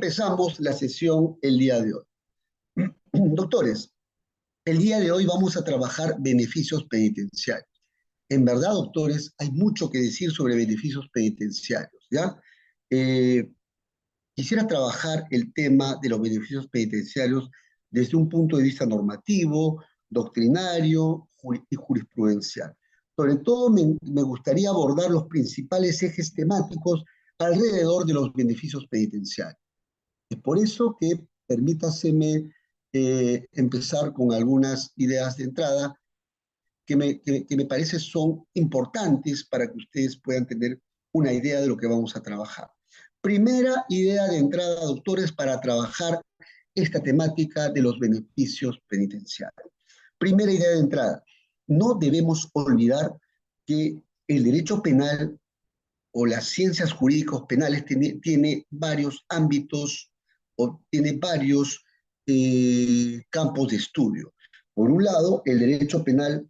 empezamos la sesión el día de hoy. Doctores, el día de hoy vamos a trabajar beneficios penitenciarios. En verdad, doctores, hay mucho que decir sobre beneficios penitenciarios, ¿ya? Eh, Quisiera trabajar el tema de los beneficios penitenciarios desde un punto de vista normativo, doctrinario y jurisprudencial. Sobre todo me gustaría abordar los principales ejes temáticos alrededor de los beneficios penitenciarios. Es por eso que permítaseme empezar con algunas ideas de entrada que me parece son importantes para que ustedes puedan tener una idea de lo que vamos a trabajar. Primera idea de entrada, doctores, para trabajar esta temática de los beneficios penitenciarios. Primera idea de entrada, no debemos olvidar que el derecho penal o las ciencias jurídicas penales tiene varios ámbitos o tiene varios campos de estudio. Por un lado, el derecho penal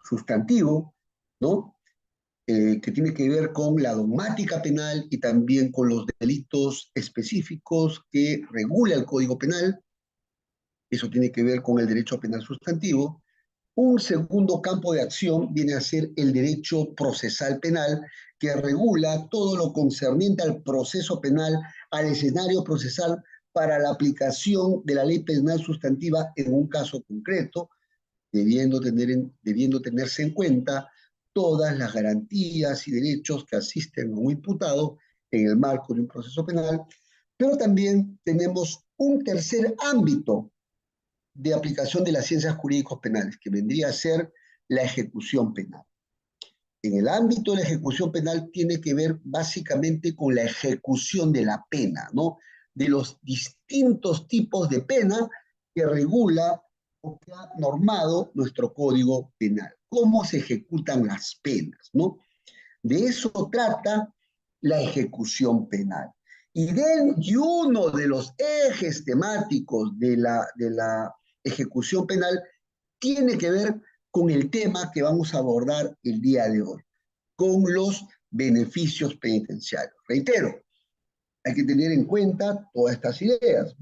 sustantivo, ¿no? Que tiene que ver con la dogmática penal y también con los delitos específicos que regula el Código Penal. Eso tiene que ver con el derecho penal sustantivo. Un segundo campo de acción viene a ser el derecho procesal penal, que regula todo lo concerniente al proceso penal, al escenario procesal para la aplicación de la ley penal sustantiva en un caso concreto, debiendo tenerse en cuenta todas las garantías y derechos que asisten a un imputado en el marco de un proceso penal, pero también tenemos un tercer ámbito de aplicación de las ciencias jurídicos penales, que vendría a ser la ejecución penal. En el ámbito de la ejecución penal tiene que ver básicamente con la ejecución de la pena, ¿no? De los distintos tipos de pena que regula o que ha normado nuestro Código Penal. Cómo se ejecutan las penas, ¿no? De eso trata la ejecución penal. Y uno de los ejes temáticos de la ejecución penal tiene que ver con el tema que vamos a abordar el día de hoy, con los beneficios penitenciarios. Reitero, hay que tener en cuenta todas estas ideas.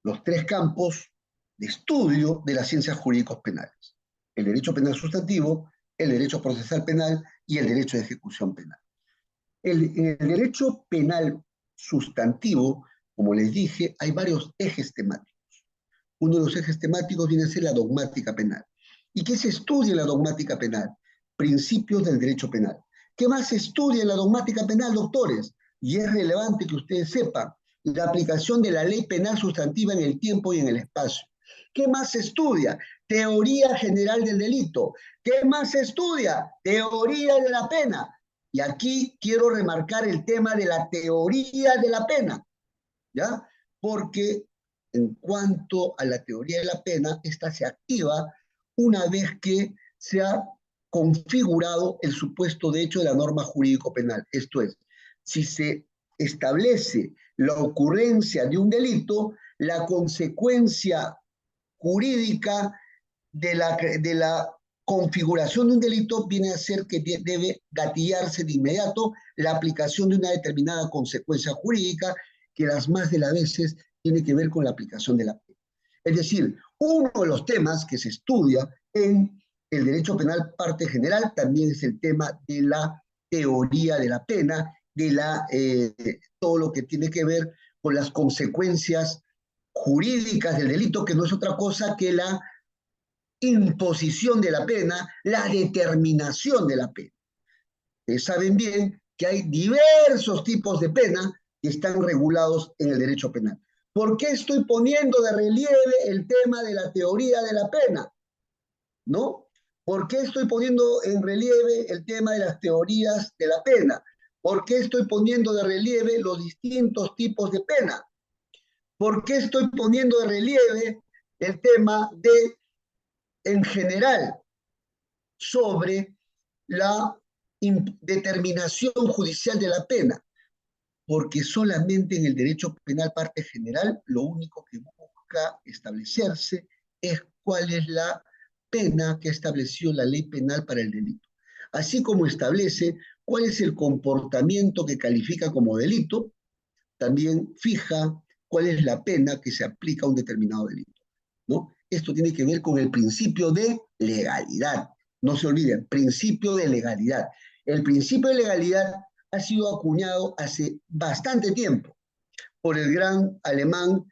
Los tres campos de estudio de las ciencias jurídicos penales: el derecho penal sustantivo, el derecho procesal penal y el derecho de ejecución penal. En el derecho penal sustantivo, como les dije, hay varios ejes temáticos. Uno de los ejes temáticos viene a ser la dogmática penal. ¿Y qué se estudia en la dogmática penal? Principios del derecho penal. ¿Qué más se estudia en la dogmática penal, doctores? Y es relevante que ustedes sepan la aplicación de la ley penal sustantiva en el tiempo y en el espacio. ¿Qué más se estudia? Teoría general del delito. ¿Qué más se estudia? Teoría de la pena. Y aquí quiero remarcar el tema de la teoría de la pena, ¿ya? Porque en cuanto a la teoría de la pena, esta se activa una vez que se ha configurado el supuesto de hecho de la norma jurídico-penal. Esto es, si se establece la ocurrencia de un delito, la consecuencia jurídica de la configuración de un delito viene a ser que debe gatillarse de inmediato la aplicación de una determinada consecuencia jurídica que las más de las veces tiene que ver con la aplicación de la pena. Es decir, uno de los temas que se estudia en el derecho penal parte general también es el tema de la teoría de la pena, todo lo que tiene que ver con las consecuencias jurídicas del delito, que no es otra cosa que la imposición de la pena, la determinación de la pena. Saben bien que hay diversos tipos de pena que están regulados en el derecho penal. ¿Por qué estoy poniendo de relieve el tema de la teoría de la pena? ¿No? ¿Por qué estoy poniendo en relieve el tema de las teorías de la pena? ¿Por qué estoy poniendo de relieve los distintos tipos de pena? ¿Por qué estoy poniendo de relieve el tema de, en general, sobre la determinación judicial de la pena? Porque solamente en el derecho penal parte general lo único que busca establecerse es cuál es la pena que estableció la ley penal para el delito. Así como establece cuál es el comportamiento que califica como delito, también fija cuál es la pena que se aplica a un determinado delito, ¿no? Esto tiene que ver con el principio de legalidad. No se olviden, principio de legalidad. El principio de legalidad ha sido acuñado hace bastante tiempo por el gran alemán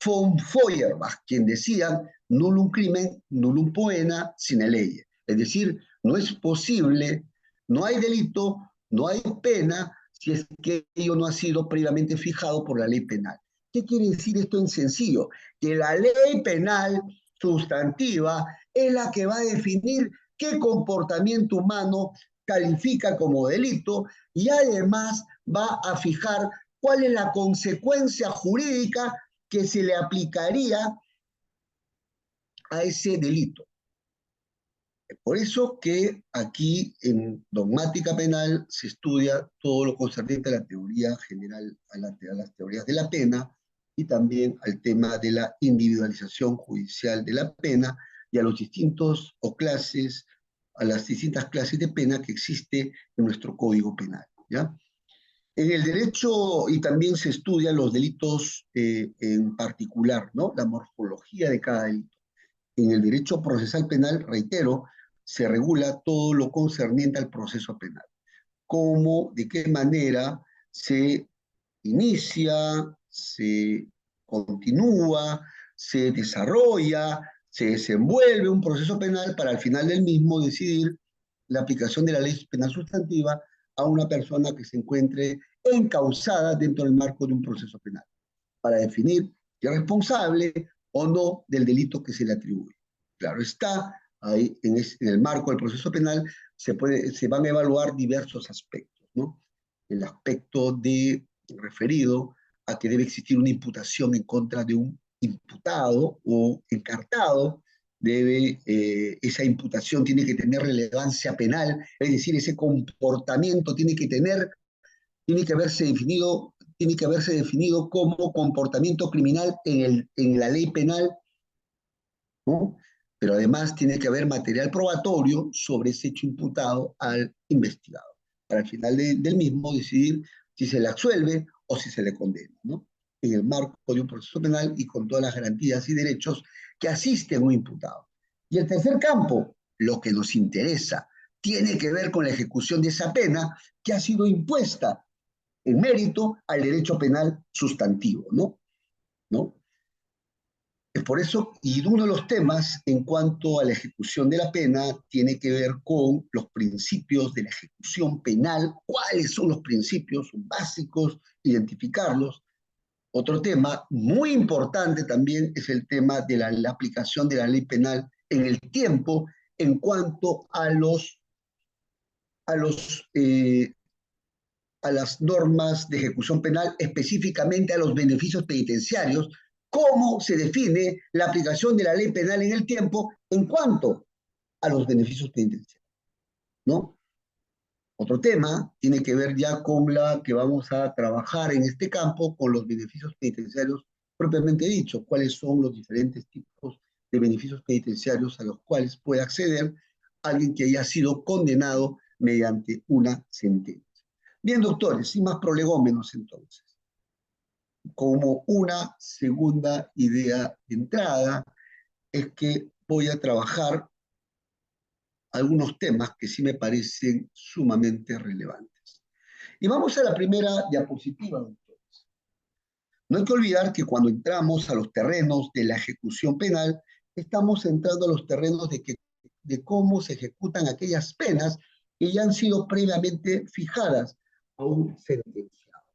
von Feuerbach, quien decía, nullum crimen, nullum poena, sine lege. Es decir, no es posible, no hay delito, no hay pena, si es que ello no ha sido previamente fijado por la ley penal. ¿Qué quiere decir esto en sencillo? Que la ley penal sustantiva es la que va a definir qué comportamiento humano califica como delito y además va a fijar cuál es la consecuencia jurídica que se le aplicaría a ese delito. Por eso que aquí en dogmática penal se estudia todo lo concerniente a la teoría general, a las teorías de la pena y también al tema de la individualización judicial de la pena y a los distintos a las distintas clases de pena que existe en nuestro Código Penal, ¿ya? En el derecho, y también se estudian los delitos en particular, ¿no? La morfología de cada delito. En el derecho procesal penal, reitero, se regula todo lo concerniente al proceso penal. Cómo, de qué manera se inicia, se continúa, se desarrolla, se desenvuelve un proceso penal para al final del mismo decidir la aplicación de la ley penal sustantiva a una persona que se encuentre encausada dentro del marco de un proceso penal, para definir si es responsable o no del delito que se le atribuye. Claro está, ahí en el marco del proceso penal se van a evaluar diversos aspectos, ¿no? El aspecto referido a que debe existir una imputación en contra de un imputado o encartado, esa imputación tiene que tener relevancia penal, es decir, ese comportamiento tiene que haberse definido como comportamiento criminal en la ley penal, ¿no? Pero además tiene que haber material probatorio sobre ese hecho imputado al investigado, para al final del mismo decidir si se le absuelve o si se le condena, ¿no? En el marco de un proceso penal y con todas las garantías y derechos que asisten a un imputado. Y el tercer campo, lo que nos interesa, tiene que ver con la ejecución de esa pena que ha sido impuesta en mérito al derecho penal sustantivo, ¿no? ¿No? Es por eso, y uno de los temas en cuanto a la ejecución de la pena tiene que ver con los principios de la ejecución penal, cuáles son los principios básicos, identificarlos. Otro tema muy importante también es el tema de la aplicación de la ley penal en el tiempo en cuanto a las normas de ejecución penal, específicamente a los beneficios penitenciarios, cómo se define la aplicación de la ley penal en el tiempo en cuanto a los beneficios penitenciarios, ¿no? Otro tema tiene que ver ya con la que vamos a trabajar en este campo, con los beneficios penitenciarios propiamente dicho, cuáles son los diferentes tipos de beneficios penitenciarios a los cuales puede acceder alguien que haya sido condenado mediante una sentencia. Bien, doctores, sin más prolegómenos entonces, como una segunda idea de entrada es que voy a trabajar algunos temas que sí me parecen sumamente relevantes. Y vamos a la primera diapositiva, doctores. No hay que olvidar que cuando entramos a los terrenos de la ejecución penal, estamos entrando a los terrenos de cómo se ejecutan aquellas penas que ya han sido previamente fijadas a un sentenciado.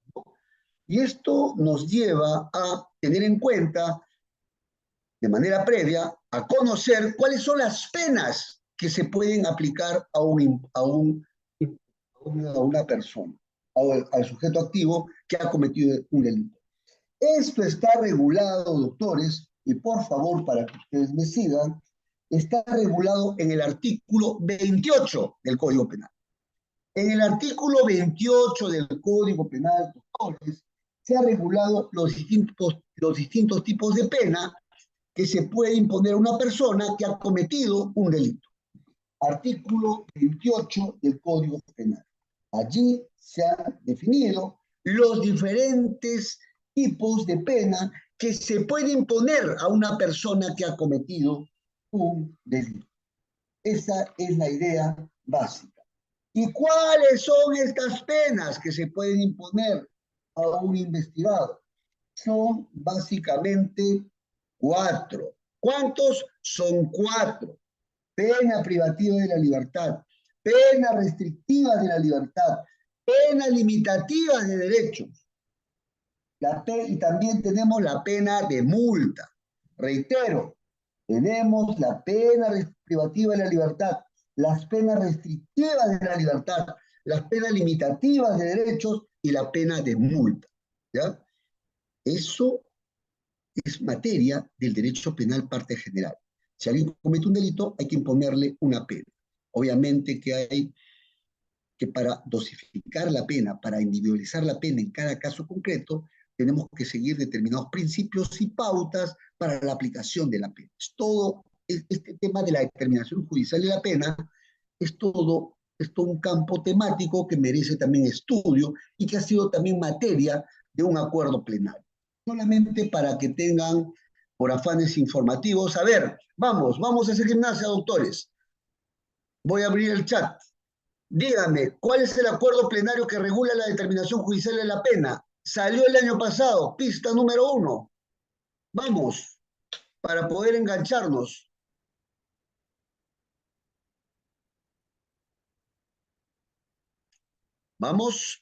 Y esto nos lleva a tener en cuenta, de manera previa, a conocer cuáles son las penas que se pueden aplicar a una persona, al sujeto activo que ha cometido un delito. Esto está regulado, doctores, y por favor, para que ustedes me sigan, está regulado en el artículo 28 del Código Penal. En el artículo 28 del Código Penal, doctores, se han regulado los distintos tipos de pena que se puede imponer a una persona que ha cometido un delito. Artículo 28 del Código Penal. Allí se han definido los diferentes tipos de pena que se puede imponer a una persona que ha cometido un delito. Esa es la idea básica. ¿Y cuáles son estas penas que se pueden imponer a un investigado? Son básicamente 4. ¿Cuántos? Son 4. Pena privativa de la libertad, pena restrictiva de la libertad, pena limitativa de derechos. Y también tenemos la pena de multa. Reitero, tenemos la pena privativa de la libertad, las penas restrictivas de la libertad, las penas limitativas de derechos y la pena de multa. ¿Ya? Eso es materia del derecho penal parte general. Si alguien comete un delito, hay que imponerle una pena. Obviamente que hay que para dosificar la pena, para individualizar la pena en cada caso concreto, tenemos que seguir determinados principios y pautas para la aplicación de la pena. Este tema de la determinación judicial de la pena es todo un campo temático que merece también estudio y que ha sido también materia de un acuerdo plenario. Solamente para que tengan, por afanes informativos, a ver, vamos a hacer gimnasia, doctores. Voy a abrir el chat. Dígame, ¿cuál es el acuerdo plenario que regula la determinación judicial de la pena? Salió el año pasado, pista número 1. Vamos, para poder engancharnos. Vamos,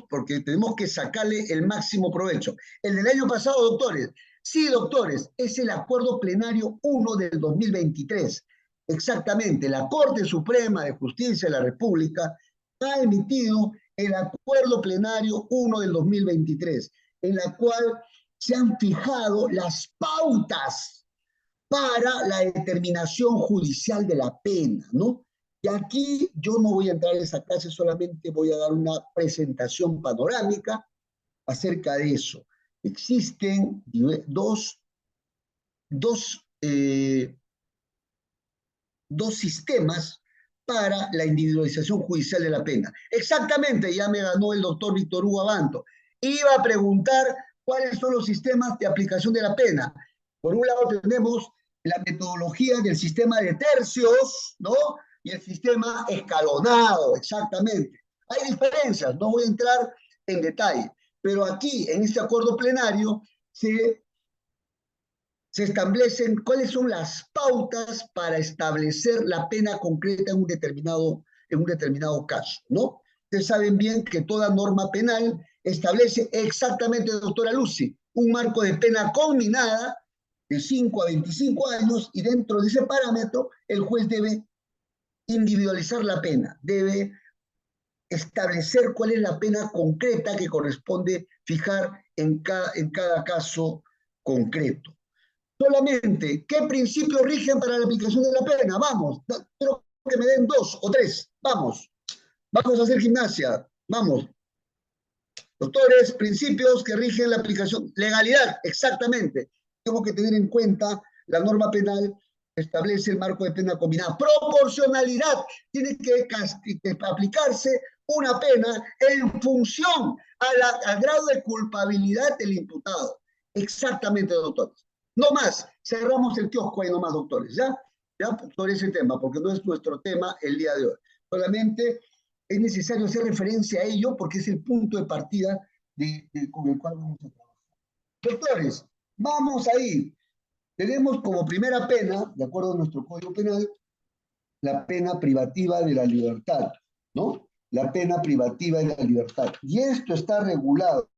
porque tenemos que sacarle el máximo provecho. El del año pasado, doctores. Sí, doctores, es el acuerdo plenario 1 del 2023. Exactamente, la Corte Suprema de Justicia de la República ha emitido el acuerdo plenario 1 del 2023, en la cual se han fijado las pautas para la determinación judicial de la pena, ¿no? Y aquí yo no voy a entrar en esa clase, solamente voy a dar una presentación panorámica acerca de eso. Existen dos, dos sistemas para la individualización judicial de la pena. Exactamente, ya me ganó el doctor Víctor Hugo Abanto. Iba a preguntar cuáles son los sistemas de aplicación de la pena. Por un lado tenemos la metodología del sistema de tercios, ¿no? Y el sistema escalonado, exactamente. Hay diferencias, no voy a entrar en detalle, pero aquí, en este acuerdo plenario, se establecen cuáles son las pautas para establecer la pena concreta en un determinado caso, ¿no? Ustedes saben bien que toda norma penal establece exactamente, doctora Lucy, un marco de pena conminada de 5 a 25 años y dentro de ese parámetro el juez debe individualizar la pena, debe establecer cuál es la pena concreta que corresponde fijar en cada caso concreto. Solamente, ¿qué principios rigen para la aplicación de la pena? Vamos, quiero que me den 2 o 3. Vamos a hacer gimnasia. Vamos. Doctores, principios que rigen la aplicación. Legalidad, exactamente. Tengo que tener en cuenta la norma penal establece el marco de pena combinada. Proporcionalidad, tiene que aplicarse una pena en función al grado de culpabilidad del imputado. Exactamente, doctores. No más, cerramos el kiosco ahí nomás, doctores, ¿ya? Ya sobre ese tema, porque no es nuestro tema el día de hoy. Solamente es necesario hacer referencia a ello porque es el punto de partida con el cual vamos a trabajar. Doctores, vamos ahí. Tenemos como primera pena, de acuerdo a nuestro Código Penal, la pena privativa de la libertad, ¿no? La pena privativa de la libertad. Y esto está regulado.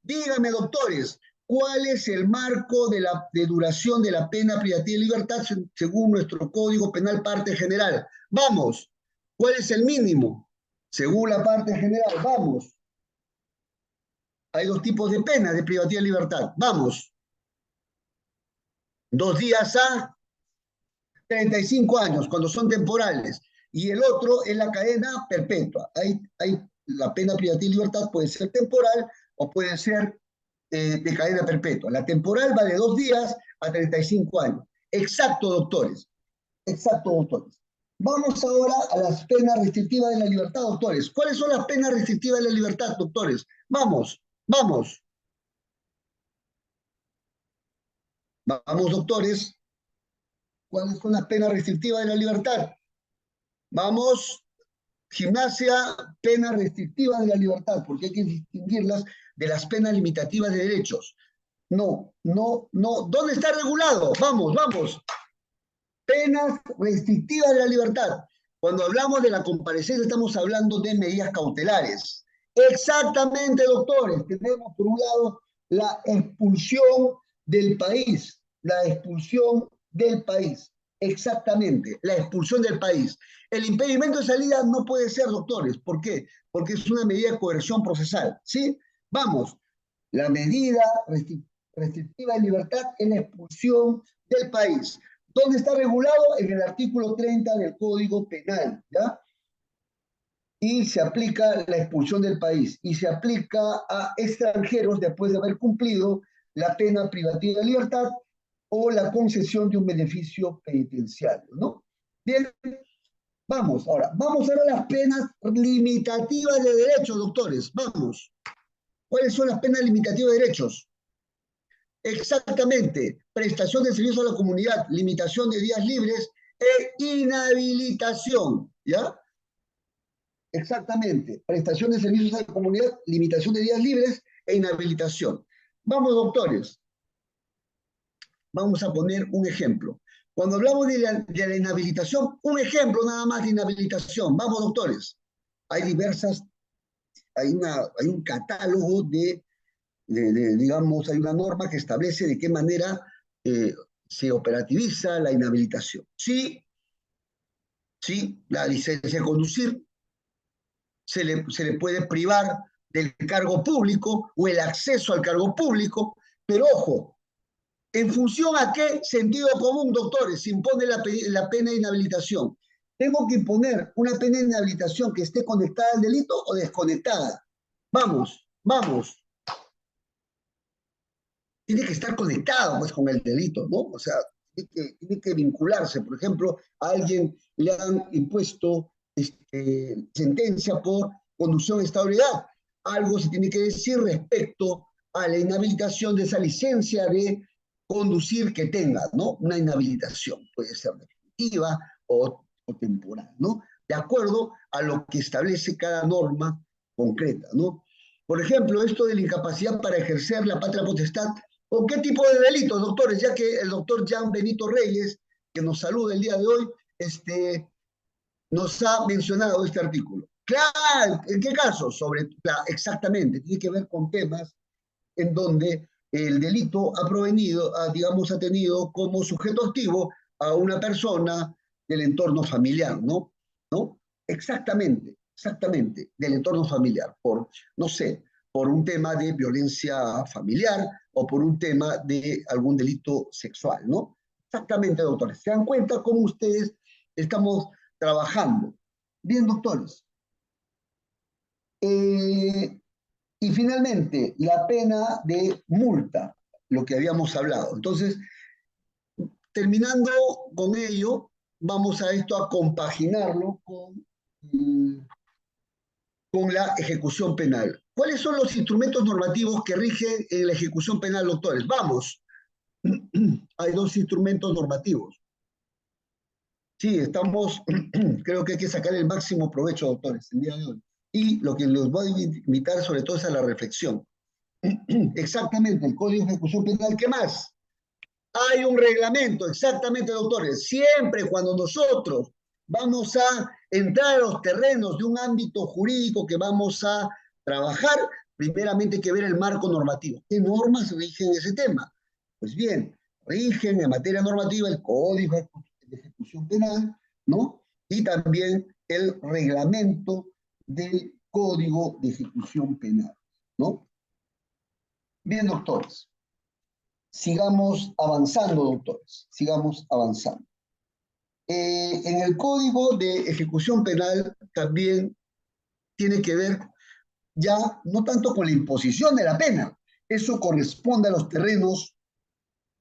Dígame, doctores, ¿cuál es el marco de duración de la pena privativa de libertad según nuestro Código Penal parte general? Vamos, ¿cuál es el mínimo? Según la parte general, vamos. Hay 2 tipos de pena de privativa de libertad. Vamos. 2 días a 35 años, cuando son temporales. Y el otro es la cadena perpetua. La pena privativa de libertad puede ser temporal o puede ser de cadena perpetua. La temporal va de 2 días a 35 años. Exacto, doctores. Exacto, doctores. Vamos ahora a las penas restrictivas de la libertad, doctores. ¿Cuáles son las penas restrictivas de la libertad, doctores? Vamos, vamos, vamos, doctores. ¿Cuáles son las penas restrictivas de la libertad? Vamos, gimnasia, penas restrictivas de la libertad, porque hay que distinguirlas de las penas limitativas de derechos. No, no, no. ¿Dónde está regulado? Vamos, vamos. Penas restrictivas de la libertad. Cuando hablamos de la comparecencia estamos hablando de medidas cautelares. Exactamente, doctores. Tenemos por un lado la expulsión del país, la expulsión del país. Exactamente, la expulsión del país. El impedimento de salida no puede ser, doctores. ¿Por qué? Porque es una medida de coerción procesal. ¿Sí? Vamos, la medida restrictiva de libertad es la expulsión del país. ¿Dónde está regulado? En el artículo 30 del Código Penal, ¿ya? Y se aplica la expulsión del país y se aplica a extranjeros después de haber cumplido la pena privativa de libertad o la concesión de un beneficio penitenciario, ¿no? Bien, vamos ahora a las penas limitativas de derechos, doctores, vamos. ¿Cuáles son las penas limitativas de derechos? Exactamente, prestación de servicios a la comunidad, limitación de días libres e inhabilitación, ¿ya? Exactamente, prestación de servicios a la comunidad, limitación de días libres e inhabilitación. Vamos, doctores, vamos a poner un ejemplo. Cuando hablamos de la inhabilitación, un ejemplo nada más de inhabilitación. Vamos, doctores. Hay diversas, hay un catálogo digamos, hay una norma que establece de qué manera eh, se operativiza la inhabilitación. Sí, sí, la licencia de conducir se le puede privar del cargo público o el acceso al cargo público, pero ojo, ¿en función a qué sentido común, doctores, se impone la pena de inhabilitación? ¿Tengo que imponer una pena de inhabilitación que esté conectada al delito o desconectada? Vamos, vamos. Tiene que estar conectado pues, con el delito, ¿no? O sea, tiene que vincularse. Por ejemplo, a alguien le han impuesto sentencia por conducción en estado de ebriedad. Algo se tiene que decir respecto a la inhabilitación de esa licencia de conducir que tenga, ¿no? Una inhabilitación, puede ser definitiva o temporal, ¿no? De acuerdo a lo que establece cada norma concreta, ¿no? Por ejemplo, esto de la incapacidad para ejercer la patria potestad. ¿Con qué tipo de delitos, doctores? Ya que el doctor Jean Benito Reyes, que nos saluda el día de hoy, nos ha mencionado este artículo. Claro, ¿en qué caso? Exactamente, tiene que ver con temas en donde el delito ha provenido, digamos, ha tenido como sujeto activo a una persona del entorno familiar, ¿no? ¿No? Exactamente, exactamente, del entorno familiar, por, no sé, por un tema de violencia familiar o por un tema de algún delito sexual, ¿no? Exactamente, doctores. ¿Se dan cuenta cómo ustedes estamos trabajando? Bien, doctores. Eh, y finalmente, la pena de multa, lo que habíamos hablado. Entonces, terminando con ello, vamos a esto a compaginarlo con la ejecución penal. ¿Cuáles son los instrumentos normativos que rigen en la ejecución penal, doctores? Vamos, hay dos instrumentos normativos. Sí, estamos, creo que hay que sacar el máximo provecho, doctores, el día de hoy. Y lo que los voy a invitar sobre todo es a la reflexión. Exactamente, el Código de Ejecución Penal, ¿qué más? Hay un reglamento, exactamente, doctores. Siempre cuando nosotros vamos a entrar a los terrenos de un ámbito jurídico que vamos a trabajar, primeramente hay que ver el marco normativo. ¿Qué normas rigen ese tema? Pues bien, rigen en materia normativa el Código de Ejecución Penal, ¿no? Y también el reglamento del Código de Ejecución Penal, ¿no? Bien, doctores. Sigamos avanzando, doctores, sigamos avanzando. En el Código de Ejecución Penal también tiene que ver ya no tanto con la imposición de la pena, eso corresponde a los terrenos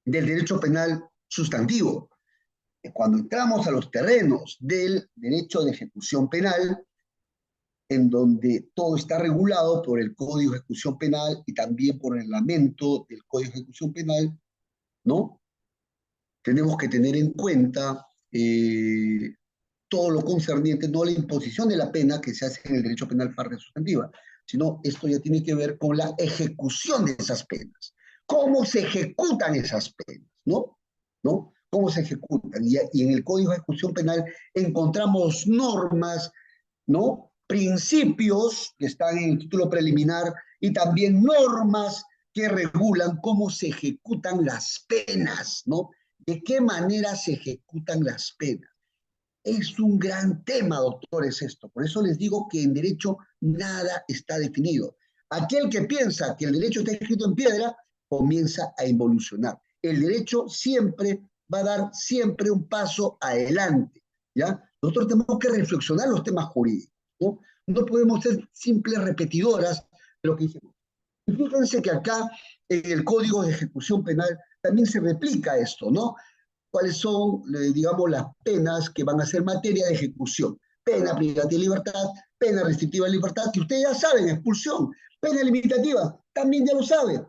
del derecho penal sustantivo. Cuando entramos a los terrenos del derecho de ejecución penal, en donde todo está regulado por el Código de Ejecución Penal y también por el reglamento del Código de Ejecución Penal, ¿no? Tenemos que tener en cuenta todo lo concerniente, no la imposición de la pena que se hace en el derecho penal parte sustantiva, sino esto ya tiene que ver con la ejecución de esas penas. ¿Cómo se ejecutan esas penas? ¿No? ¿No? ¿Cómo se ejecutan? Y en el Código de Ejecución Penal encontramos normas, ¿no? Principios que están en el título preliminar y también normas que regulan cómo se ejecutan las penas, ¿no? ¿De qué manera se ejecutan las penas? Es un gran tema, doctores, esto. Por eso les digo que en derecho nada está definido. Aquel que piensa que el derecho está escrito en piedra, comienza a involucionar. El derecho siempre va a dar siempre un paso adelante, ¿ya? Nosotros tenemos que reflexionar los temas jurídicos, ¿no? No podemos ser simples repetidoras de lo que hicimos. Y fíjense que acá, en el Código de Ejecución Penal, también se replica esto, ¿no? Cuáles son, digamos, las penas que van a ser materia de ejecución. Pena privativa de libertad, pena restrictiva de libertad, que ustedes ya saben, expulsión. Pena limitativa, también ya lo saben.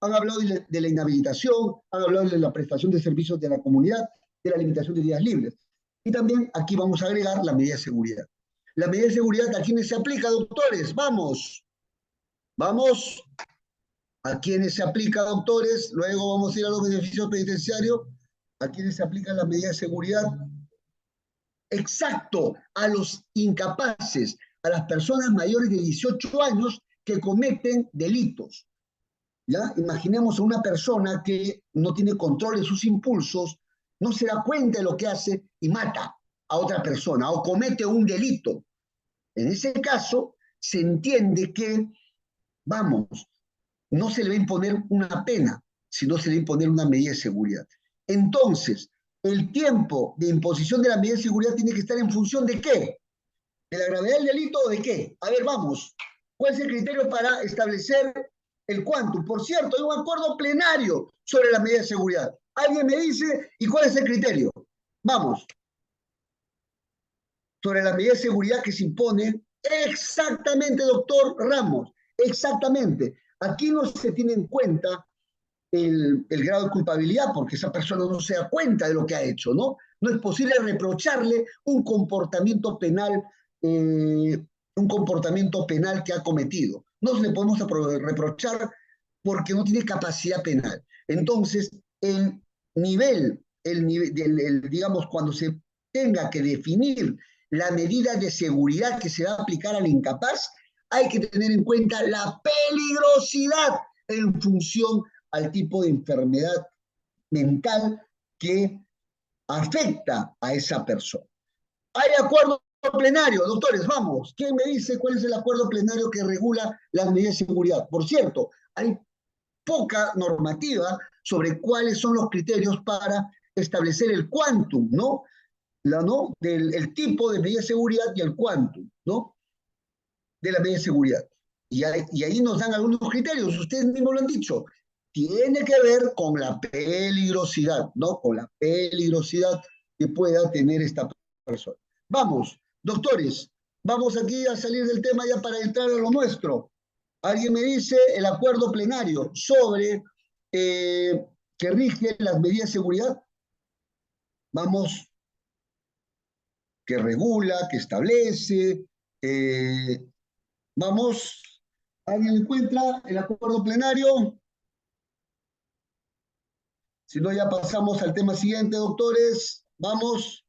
Han hablado de la inhabilitación, han hablado de la prestación de servicios de la comunidad, de la limitación de días libres. Y también aquí vamos a agregar la medida de seguridad. La medida de seguridad, ¿a quiénes se aplica, doctores? Vamos, vamos. ¿A quiénes se aplica, doctores? Luego vamos a ir a los beneficios penitenciarios. ¿A quiénes se aplican las medidas de seguridad? Exacto, a los incapaces, a las personas mayores de 18 años que cometen delitos. ¿Ya? Imaginemos a una persona que no tiene control de sus impulsos, no se da cuenta de lo que hace y mata a otra persona o comete un delito. En ese caso, se entiende que, vamos, no se le va a imponer una pena, sino se le va a imponer una medida de seguridad. Entonces, el tiempo de imposición de la medida de seguridad tiene que estar en función de ¿qué? ¿De la gravedad del delito o de qué? A ver, vamos. ¿Cuál es el criterio para establecer el quantum? Por cierto, hay un acuerdo plenario sobre la medida de seguridad. ¿Alguien me dice y cuál es el criterio? Vamos. Sobre la medida de seguridad que se impone. Exactamente, doctor Ramos. Exactamente. Aquí no se tiene en cuenta el grado de culpabilidad porque esa persona no se da cuenta de lo que ha hecho, ¿no? No es posible reprocharle un comportamiento penal que ha cometido. No se le podemos reprochar porque no tiene capacidad penal. Entonces, digamos, cuando se tenga que definir la medida de seguridad que se va a aplicar al incapaz, hay que tener en cuenta la peligrosidad en función al tipo de enfermedad mental que afecta a esa persona. Hay acuerdo plenario, doctores, vamos. ¿Quién me dice cuál es el acuerdo plenario que regula las medidas de seguridad? Por cierto, hay poca normativa sobre cuáles son los criterios para establecer el quantum, ¿no? ¿No? El tipo de medida de seguridad y el quantum, ¿no? De la medida de seguridad. Y ahí nos dan algunos criterios, ustedes mismos lo han dicho. Tiene que ver con la peligrosidad, ¿no? Con la peligrosidad que pueda tener esta persona. Vamos, doctores, vamos aquí a salir del tema ya para entrar a lo nuestro. Alguien me dice el acuerdo plenario sobre que rige las medidas de seguridad. Vamos, que regula, que establece. Vamos, ¿alguien encuentra el acuerdo plenario? Si no, ya pasamos al tema siguiente, doctores. Vamos.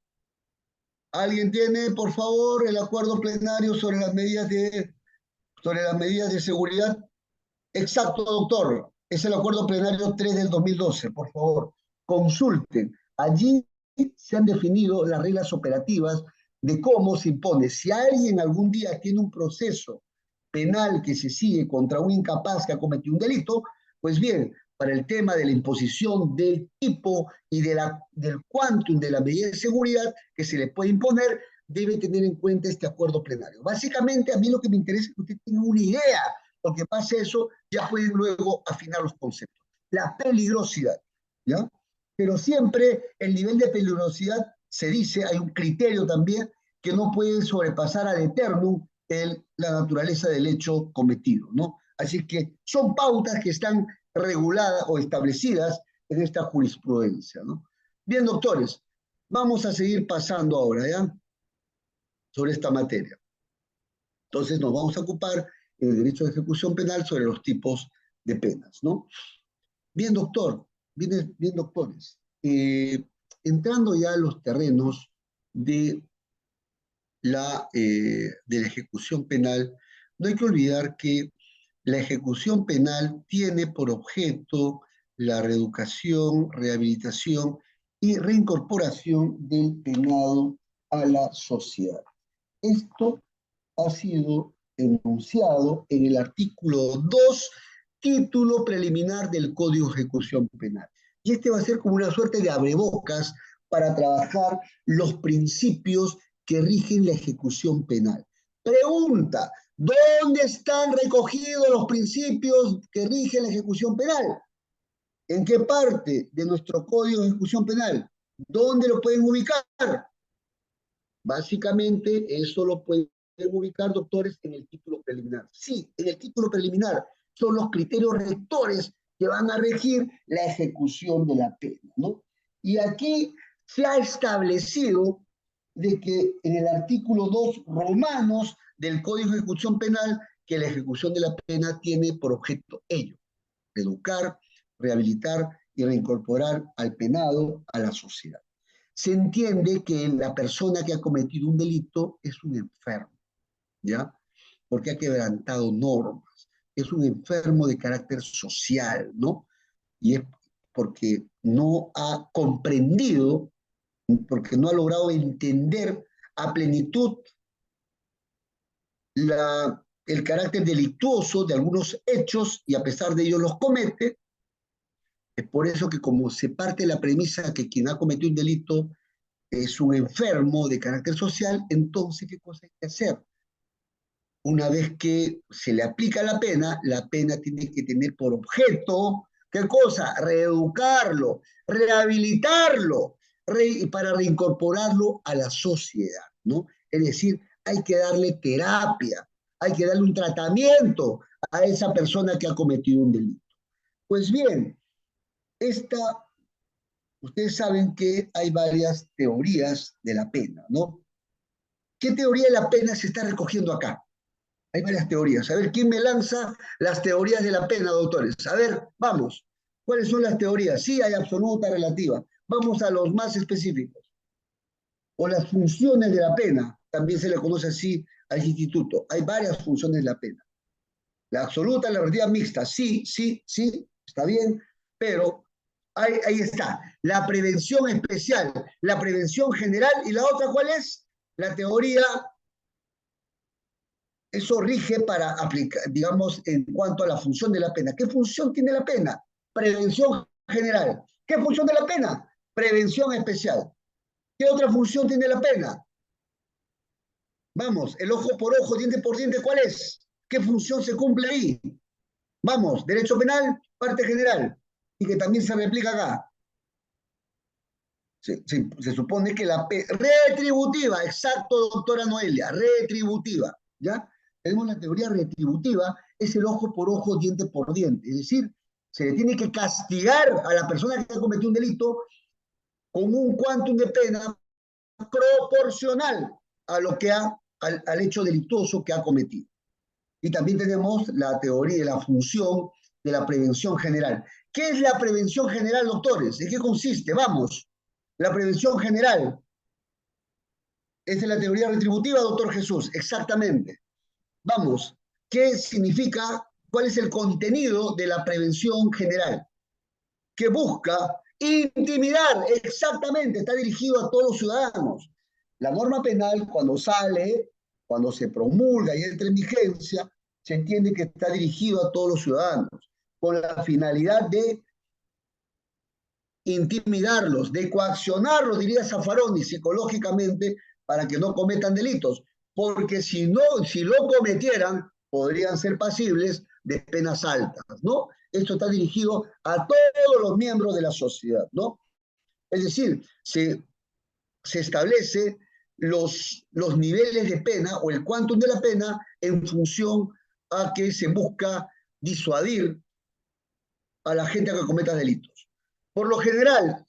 ¿Alguien tiene, por favor, el acuerdo plenario sobre las medidas de seguridad? Exacto, doctor. Es el acuerdo plenario 3 del 2012, por favor. Consulten. Allí se han definido las reglas operativas de cómo se impone. Si alguien algún día tiene un proceso penal que se sigue contra un incapaz que ha cometido un delito, pues bien, para el tema de la imposición del tipo y del quantum de la medida de seguridad que se le puede imponer, debe tener en cuenta este acuerdo plenario. Básicamente, a mí lo que me interesa es que usted tenga una idea, porque pase eso, ya pueden luego afinar los conceptos. La peligrosidad, ¿ya? pero siempre el nivel de peligrosidad, se dice, hay un criterio también, que no puede sobrepasar ad eternum la naturaleza del hecho cometido, ¿no? Así que son pautas que están reguladas o establecidas en esta jurisprudencia, ¿no? Bien, doctores, vamos a seguir pasando ahora, ¿ya? Sobre esta materia. Entonces nos vamos a ocupar en el derecho de ejecución penal sobre los tipos de penas, ¿no? Bien, doctor, bien doctores. Entrando ya a los terrenos de de la ejecución penal, no hay que olvidar que la ejecución penal tiene por objeto la reeducación, rehabilitación y reincorporación del penado a la sociedad. Esto ha sido enunciado en el artículo 2, título preliminar del Código de Ejecución Penal. Y este va a ser como una suerte de abrebocas para trabajar los principios que rigen la ejecución penal. Pregunta, ¿dónde están recogidos los principios que rigen la ejecución penal? ¿En qué parte de nuestro Código de Ejecución Penal? ¿Dónde lo pueden ubicar? Básicamente, eso lo pueden ubicar, doctores, en el título preliminar. Sí, en el título preliminar son los criterios rectores que van a regir la ejecución de la pena, ¿no? Y aquí se ha establecido de que en el artículo 2 romanos del Código de Ejecución Penal, que la ejecución de la pena tiene por objeto ello, educar, rehabilitar y reincorporar al penado a la sociedad. Se entiende que la persona que ha cometido un delito es un enfermo, ¿ya? Porque ha quebrantado normas, es un enfermo de carácter social, ¿no? Y es porque no ha comprendido, porque no ha logrado entender a plenitud el carácter delictuoso de algunos hechos y a pesar de ello los comete. Es por eso que como se parte de la premisa que quien ha cometido un delito es un enfermo de carácter social, entonces, ¿qué cosa hay que hacer? Una vez que se le aplica la pena tiene que tener por objeto, ¿qué cosa? Reeducarlo, rehabilitarlo, para reincorporarlo a la sociedad, ¿no? Es decir, hay que darle terapia, hay que darle un tratamiento a esa persona que ha cometido un delito. Pues bien, esta ustedes saben que hay varias teorías de la pena, ¿no? ¿Qué teoría de la pena se está recogiendo acá? Hay varias teorías. A ver, ¿quién me lanza las teorías de la pena, doctores? A ver, vamos. ¿Cuáles son las teorías? Sí, hay absoluta, relativa. Vamos a los más específicos. O las funciones de la pena. También se le conoce así al instituto. Hay varias funciones de la pena. La absoluta, la relativa, mixta. Sí, sí, sí, está bien, pero ahí está. La prevención especial, la prevención general y la otra, ¿cuál es? La teoría, eso rige para aplicar, digamos, en cuanto a la función de la pena. ¿Qué función tiene la pena? Prevención general. ¿Qué función de la pena? Prevención especial. ¿Qué otra función tiene la pena? Vamos, el ojo por ojo, diente por diente, ¿cuál es? ¿Qué función se cumple ahí? Vamos, derecho penal, parte general, y que también se replica acá. Se supone que retributiva, exacto, doctora Noelia, retributiva, ¿ya? Tenemos la teoría retributiva, es el ojo por ojo, diente por diente, es decir, se le tiene que castigar a la persona que ha cometido un delito con un quantum de pena proporcional a lo que al hecho delictuoso que ha cometido. Y también tenemos la teoría de la función de la prevención general. ¿Qué es la prevención general, doctores? ¿En qué consiste? Vamos. La prevención general. ¿Es de la teoría retributiva, doctor Jesús? Exactamente. Vamos. ¿Qué significa? ¿Cuál es el contenido de la prevención general? Que busca intimidar, exactamente, está dirigido a todos los ciudadanos. La norma penal, cuando sale, cuando se promulga y entra en vigencia, se entiende que está dirigido a todos los ciudadanos, con la finalidad de intimidarlos, de coaccionarlos, diría Zaffaroni, psicológicamente, para que no cometan delitos, porque si lo cometieran, podrían ser pasibles de penas altas, ¿no? Esto está dirigido a todos los miembros de la sociedad, ¿no? Es decir, se establece los niveles de pena o el quantum de la pena en función a que se busca disuadir a la gente a que cometa delitos. Por lo general,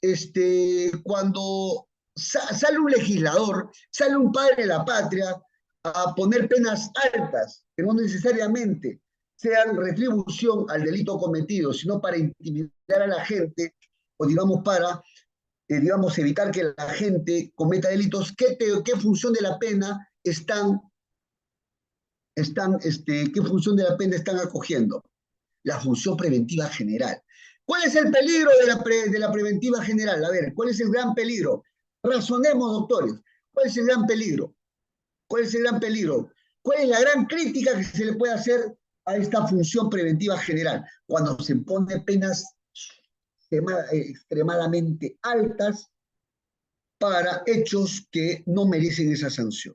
cuando sale un legislador, sale un padre de la patria a poner penas altas, que no necesariamente sean retribución al delito cometido, sino para intimidar a la gente, o digamos para digamos, evitar que la gente cometa delitos, ¿qué función de la pena qué función de la pena están acogiendo? La función preventiva general. ¿Cuál es el peligro de la preventiva general? A ver, ¿cuál es el gran peligro? Razonemos, doctores. ¿Cuál es el gran peligro? ¿Cuál es el gran peligro? ¿Cuál es la gran crítica que se le puede hacer a esta función preventiva general? Cuando se ponen penas extremadamente altas para hechos que no merecen esa sanción.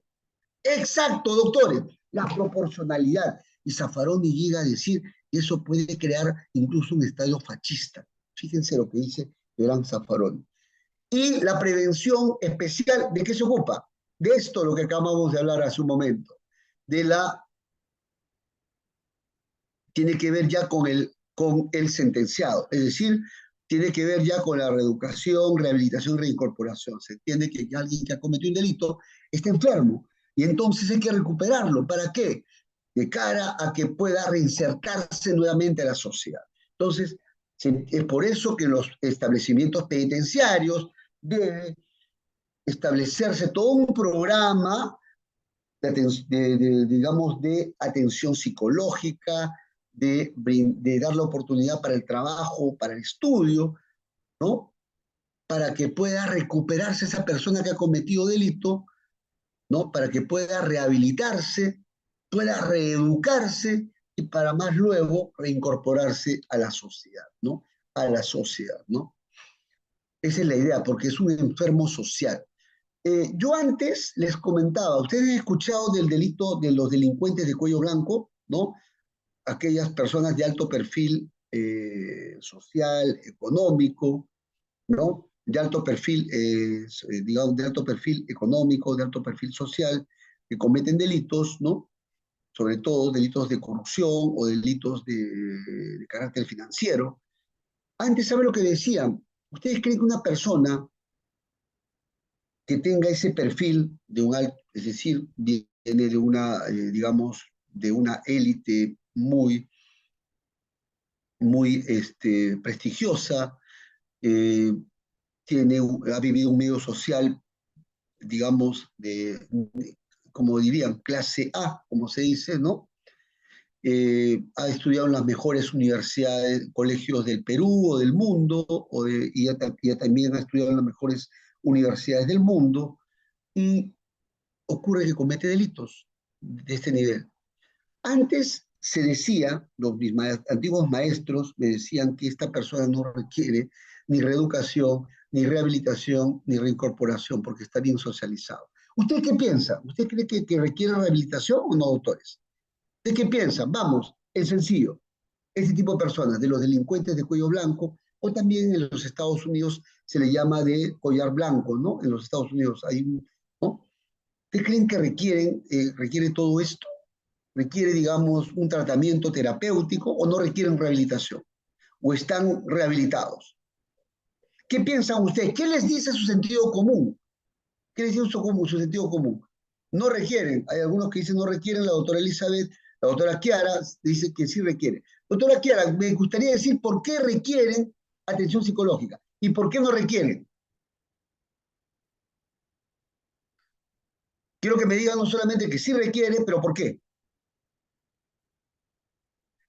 Exacto, doctores, la proporcionalidad. Y Zaffaroni llega a decir que eso puede crear incluso un estado fascista. Fíjense lo que dice Gran Zaffaroni. Y la prevención especial, ¿de qué se ocupa? De esto lo que acabamos de hablar hace un momento. Tiene que ver ya con el sentenciado, es decir, tiene que ver ya con la reeducación, rehabilitación, reincorporación. Se entiende que alguien que ha cometido un delito está enfermo y entonces hay que recuperarlo. ¿Para qué? De cara a que pueda reinsertarse nuevamente a la sociedad. Entonces, es por eso que en los establecimientos penitenciarios debe establecerse todo un programa digamos, de atención psicológica, de dar la oportunidad para el trabajo, para el estudio, ¿no? Para que pueda recuperarse esa persona que ha cometido delito, ¿no? Para que pueda rehabilitarse, pueda reeducarse y para más luego reincorporarse a la sociedad, ¿no? A la sociedad, ¿no? Esa es la idea, porque es un enfermo social. Yo antes les comentaba, ustedes han escuchado del delito de los delincuentes de cuello blanco, ¿no? Aquellas personas de alto perfil social, económico, ¿no? De alto perfil, digamos, de alto perfil económico, de alto perfil social, que cometen delitos, ¿no? Sobre todo delitos de corrupción o delitos de carácter financiero. Antes, ¿sabe lo que decían? ¿Ustedes creen que una persona que tenga ese perfil de un alto, es decir, viene de una, digamos, de una élite muy prestigiosa, eh, ha vivido un medio social, digamos, como dirían, clase A, como se dice, ¿no? Ha estudiado en las mejores universidades, colegios del Perú o del mundo, y también ha estudiado en las mejores universidades del mundo, y ocurre que comete delitos de este nivel. Antes se decía, mis antiguos maestros me decían que esta persona no requiere ni reeducación, ni rehabilitación, ni reincorporación, porque está bien socializado. ¿Usted qué piensa? ¿Usted cree que requiere rehabilitación o no, doctores? ¿De qué piensan? Vamos, es sencillo. Este tipo de personas, de los delincuentes de cuello blanco, o también en los Estados Unidos se le llama de collar blanco, ¿no? En los Estados Unidos hay, ¿no? ¿Ustedes creen que requiere todo esto? ¿Requiere, digamos, un tratamiento terapéutico o no requieren rehabilitación? ¿O están rehabilitados? ¿Qué piensan ustedes? ¿Qué les dice su sentido común? ¿Qué les dice su sentido común? No requieren. Hay algunos que dicen no requieren. La doctora Elizabeth, la doctora Kiara dice que sí requiere. Doctora Kiara, me gustaría decir por qué requieren atención psicológica y por qué no requieren. Quiero que me digan no solamente que sí requiere, pero por qué.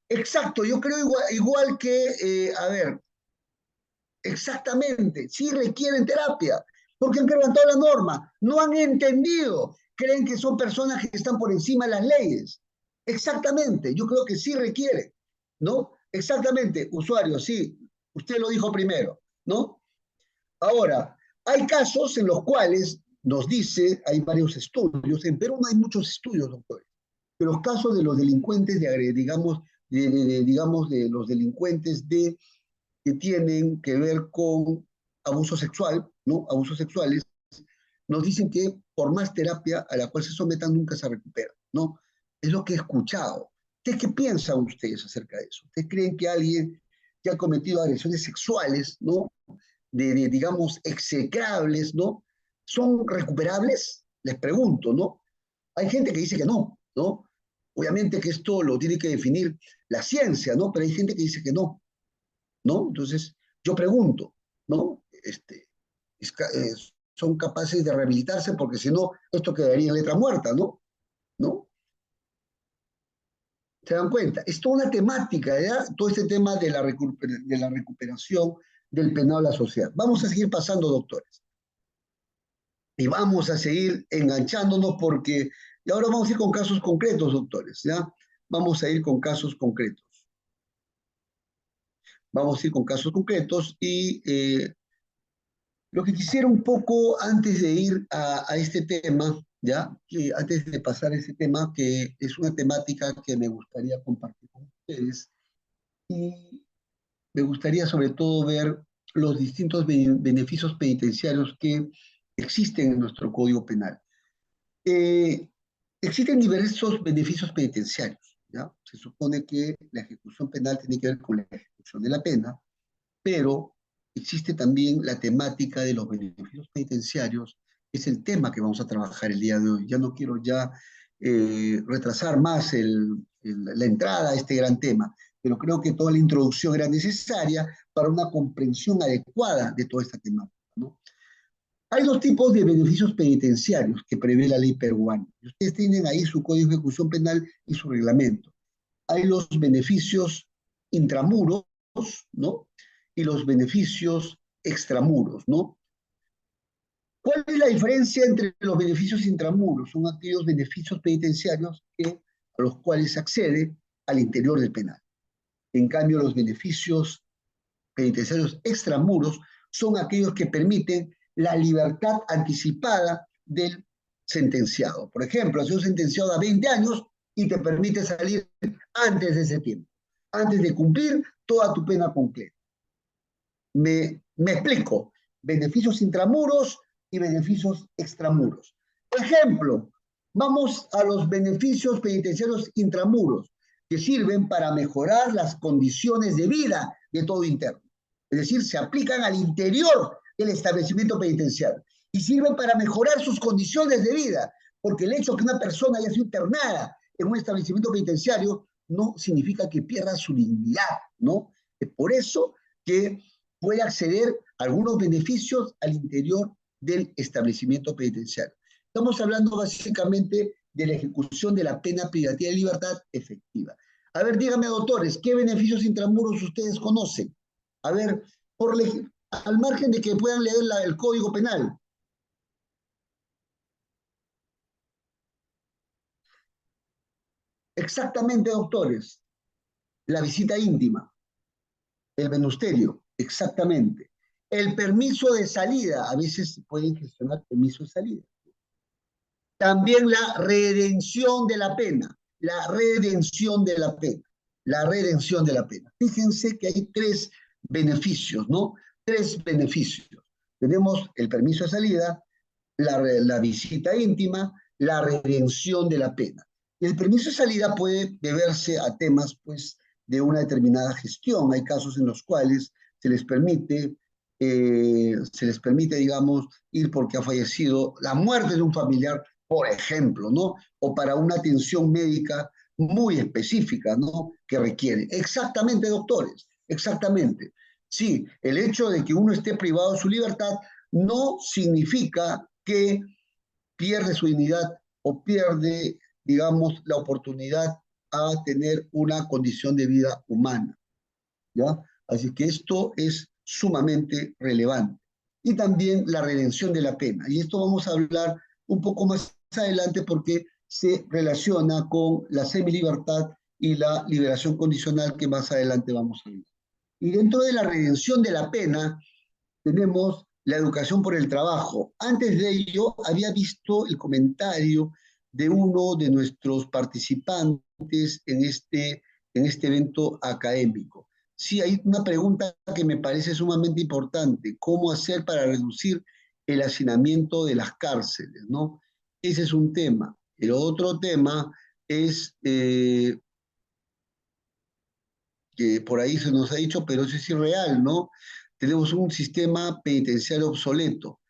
Exacto, yo creo igual que, a ver, exactamente, sí requieren terapia, porque han quebrantado la norma, no han entendido, creen que son personas que están por encima de las leyes. Exactamente, yo creo que sí requieren, ¿no? Exactamente, usuario, sí, usted lo dijo primero, ¿no? Ahora, hay casos en los cuales nos dice, hay varios estudios, en Perú no hay muchos estudios, doctores, pero los casos de los delincuentes, digamos, digamos, de los delincuentes que tienen que ver con abuso sexual, ¿no? Abusos sexuales, nos dicen que por más terapia a la cual se sometan nunca se recupera, ¿no? Es lo que he escuchado. ¿Ustedes qué piensan ustedes acerca de eso? ¿Ustedes creen que alguien que ha cometido agresiones sexuales, ¿no? Digamos, execrables, ¿no? ¿Son recuperables? Les pregunto, ¿no? Hay gente que dice que no, ¿no? Obviamente que esto lo tiene que definir la ciencia, ¿no? Pero hay gente que dice que no, ¿no? Entonces, yo pregunto, ¿no? Es, son capaces de rehabilitarse porque si no, esto quedaría en letra muerta, ¿no? ¿No? ¿Se dan cuenta? Es toda una temática, ¿ya? Todo este tema de la recuperación del penado a la sociedad. Vamos a seguir pasando, doctores. Y vamos a seguir enganchándonos porque, y ahora vamos a ir con casos concretos, doctores, ¿ya? Vamos a ir con casos concretos. Vamos a ir con casos concretos y lo que quisiera un poco antes de ir a este tema, ¿ya? Que antes de pasar a ese tema, que es una temática que me gustaría compartir con ustedes, y me gustaría sobre todo ver los distintos beneficios penitenciarios que existen en nuestro Código Penal. Eh, Existen diversos beneficios penitenciarios, ¿ya? Se supone que la ejecución penal tiene que ver con la ejecución de la pena, pero existe también la temática de los beneficios penitenciarios, que es el tema que vamos a trabajar el día de hoy. Ya no quiero ya retrasar más la entrada a este gran tema, pero creo que toda la introducción era necesaria para una comprensión adecuada de toda esta temática, ¿no? Hay dos tipos de beneficios penitenciarios que prevé la ley peruana. Ustedes tienen ahí su Código de Ejecución Penal y su reglamento. Hay los beneficios intramuros, ¿no? Y los beneficios extramuros, ¿no? ¿Cuál es la diferencia entre los beneficios intramuros? Son aquellos beneficios penitenciarios a los cuales se accede al interior del penal. En cambio, los beneficios penitenciarios extramuros son aquellos que permiten la libertad anticipada del sentenciado. Por ejemplo, has sido sentenciado a 20 años y te permite salir antes de ese tiempo, antes de cumplir toda tu pena completa. Me explico, beneficios intramuros y beneficios extramuros. Ejemplo, vamos a los beneficios penitenciarios intramuros, que sirven para mejorar las condiciones de vida de todo interno. Es decir, se aplican al interior del establecimiento penitenciario y sirven para mejorar sus condiciones de vida, porque el hecho de que una persona haya sido internada en un establecimiento penitenciario no significa que pierda su dignidad, ¿no? Es por eso que puede acceder a algunos beneficios al interior del establecimiento penitenciario. Estamos hablando básicamente de la ejecución de la pena privativa de libertad efectiva. A ver, díganme, doctores, ¿qué beneficios intramuros ustedes conocen? A ver, al margen de que puedan leer el Código Penal. Exactamente, doctores. La visita íntima, el venusterio, exactamente. El permiso de salida, a veces se pueden gestionar permiso de salida. También la redención de la pena, la redención de la pena, la redención de la pena. Fíjense que hay tres beneficios, ¿no? Tres beneficios. Tenemos el permiso de salida, la visita íntima, la redención de la pena. El permiso de salida puede deberse a temas, pues, de una determinada gestión. Hay casos en los cuales se les permite, digamos, ir porque ha fallecido, la muerte de un familiar, por ejemplo, ¿no? O para una atención médica muy específica, ¿no? Que requiere. Exactamente, doctores, exactamente. Sí, el hecho de que uno esté privado de su libertad no significa que pierde su dignidad o pierde, digamos, la oportunidad a tener una condición de vida humana, ¿ya? Así que esto es sumamente relevante. Y también la redención de la pena. Y esto vamos a hablar un poco más adelante porque se relaciona con la semilibertad y la liberación condicional que más adelante vamos a ver. Y dentro de la redención de la pena tenemos la educación por el trabajo. Antes de ello, había visto el comentario de uno de nuestros participantes en este evento académico. Sí, hay una pregunta que me parece sumamente importante. ¿Cómo hacer para reducir el hacinamiento de las cárceles, ¿no? Ese es un tema. El otro tema es, que por ahí se nos ha dicho, pero eso es irreal, ¿no? Tenemos un sistema penitenciario obsoleto.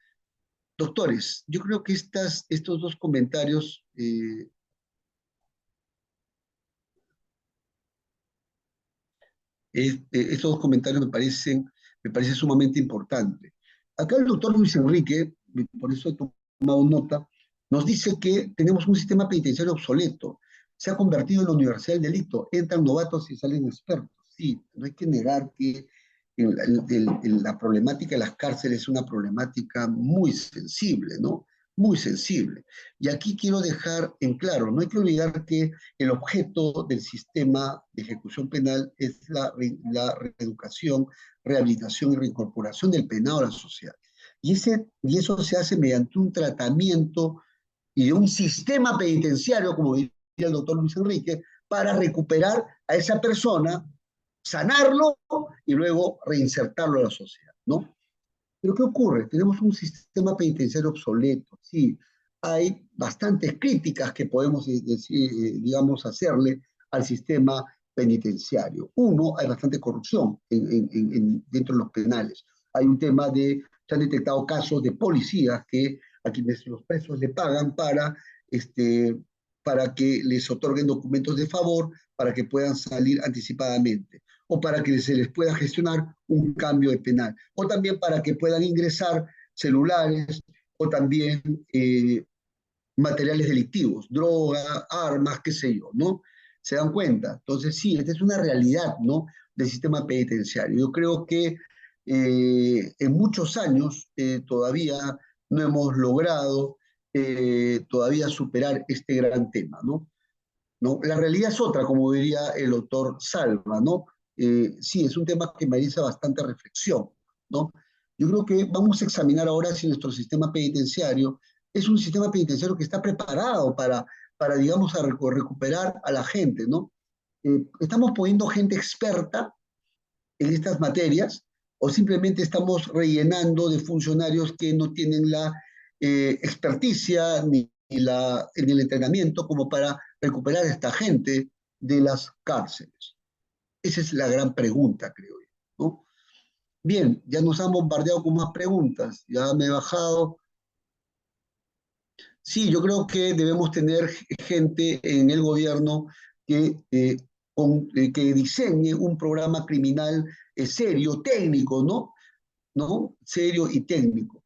Doctores, yo creo que estos dos comentarios, estos dos comentarios me parecen sumamente importantes. Acá el doctor Luis Enrique, por eso he tomado nota, nos dice que tenemos un sistema penitenciario obsoleto. Se ha convertido en la universidad del delito. Entran novatos y salen expertos. Sí, no hay que negar que la problemática de las cárceles es una problemática muy sensible, ¿no? Muy sensible. Y aquí quiero dejar en claro, no hay que olvidar que el objeto del sistema de ejecución penal es la reeducación, rehabilitación y reincorporación del penado a la sociedad. Y eso se hace mediante un tratamiento y de un sistema penitenciario, como diría el doctor Luis Enrique, para recuperar a esa persona, sanarlo y luego reinsertarlo a la sociedad, ¿no? Pero ¿qué ocurre? Tenemos un sistema penitenciario obsoleto, sí. Hay bastantes críticas que podemos decir, digamos, hacerle al sistema penitenciario. Uno, hay bastante corrupción dentro de los penales. Hay un tema se han detectado casos de policías que a quienes los presos le pagan para que les otorguen documentos de favor para que puedan salir anticipadamente o para que se les pueda gestionar un cambio de penal, o también para que puedan ingresar celulares o también materiales delictivos, droga, armas, qué sé yo, ¿no? ¿Se dan cuenta? Entonces, sí, esta es una realidad, ¿no? Del sistema penitenciario. Yo creo que en muchos años todavía no hemos logrado todavía superar este gran tema, ¿no? ¿No? La realidad es otra, como diría el doctor Salva, ¿no? Sí, es un tema que merece bastante reflexión, ¿no? Yo creo que vamos a examinar ahora si nuestro sistema penitenciario es un sistema penitenciario que está preparado digamos, recuperar a la gente, ¿no? ¿Estamos poniendo gente experta en estas materias o simplemente estamos rellenando de funcionarios que no tienen la experticia ni el entrenamiento como para recuperar a esta gente de las cárceles? Esa es la gran pregunta, creo yo, ¿no? Bien, ya nos han bombardeado con más preguntas, ya me he bajado. Sí, yo creo que debemos tener gente en el gobierno que, que diseñe un programa criminal serio, técnico, ¿no? ¿No? Serio y técnico.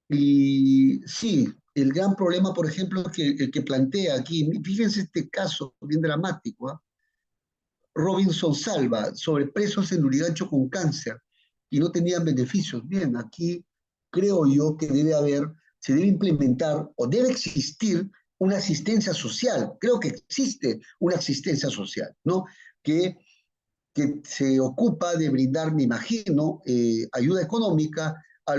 Y sí, el gran problema, por ejemplo, es que el que plantea aquí, fíjense este caso bien dramático, ¿ah? Robinson Salva, sobre presos en Lurigancho con cáncer y no tenían beneficios. Bien, aquí creo yo que se debe implementar o debe existir una asistencia social. Creo que existe una asistencia social, ¿no? Que, que se ocupa de brindar, me imagino, ayuda económica a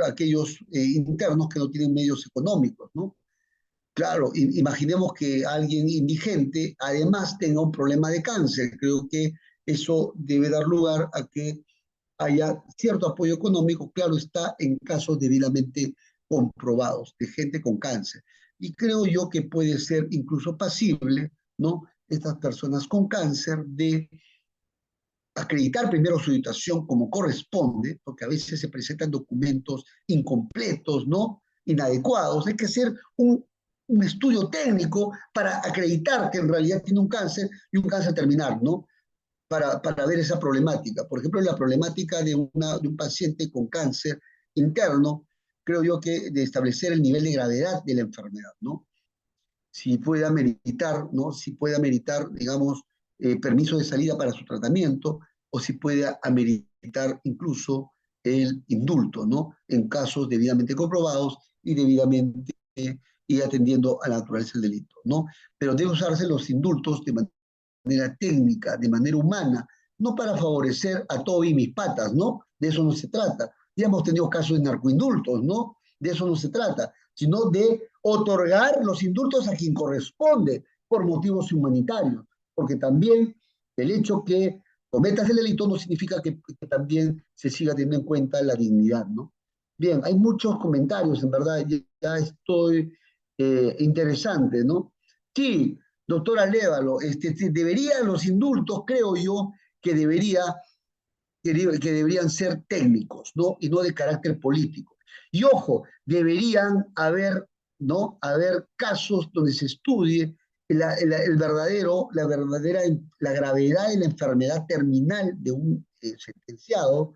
aquellos internos que no tienen medios económicos, ¿no? Claro, imaginemos que alguien indigente además tenga un problema de cáncer. Creo que eso debe dar lugar a que haya cierto apoyo económico, claro está, en casos debidamente comprobados de gente con cáncer. Y creo yo que puede ser incluso pasible, ¿no? Estas personas con cáncer de acreditar primero su situación como corresponde, porque a veces se presentan documentos incompletos, ¿no? Inadecuados. Hay que hacer un estudio técnico para acreditar que en realidad tiene un cáncer y un cáncer terminal, ¿no? Para ver esa problemática. Por ejemplo, la problemática de un paciente con cáncer interno, creo yo que de establecer el nivel de gravedad de la enfermedad, ¿no? Si puede ameritar, ¿no? Si puede ameritar, digamos, permiso de salida para su tratamiento o si puede ameritar incluso el indulto, ¿no? En casos debidamente comprobados y debidamente y atendiendo a la naturaleza del delito, ¿no? Pero debe usarse los indultos de manera técnica, de manera humana, no para favorecer a Toby y mis patas, ¿no? De eso no se trata. Ya hemos tenido casos de narcoindultos, ¿no? De eso no se trata, sino de otorgar los indultos a quien corresponde por motivos humanitarios, porque también el hecho que cometas el delito no significa que también se siga teniendo en cuenta la dignidad, ¿no? Bien, hay muchos comentarios, en verdad, ya estoy interesante, ¿no? Sí, doctora Lévalo, deberían los indultos, creo yo, que que deberían ser técnicos, ¿no? Y no de carácter político. Y ojo, deberían haber, ¿no? Haber casos donde se estudie el verdadero, la gravedad de la enfermedad terminal de un sentenciado,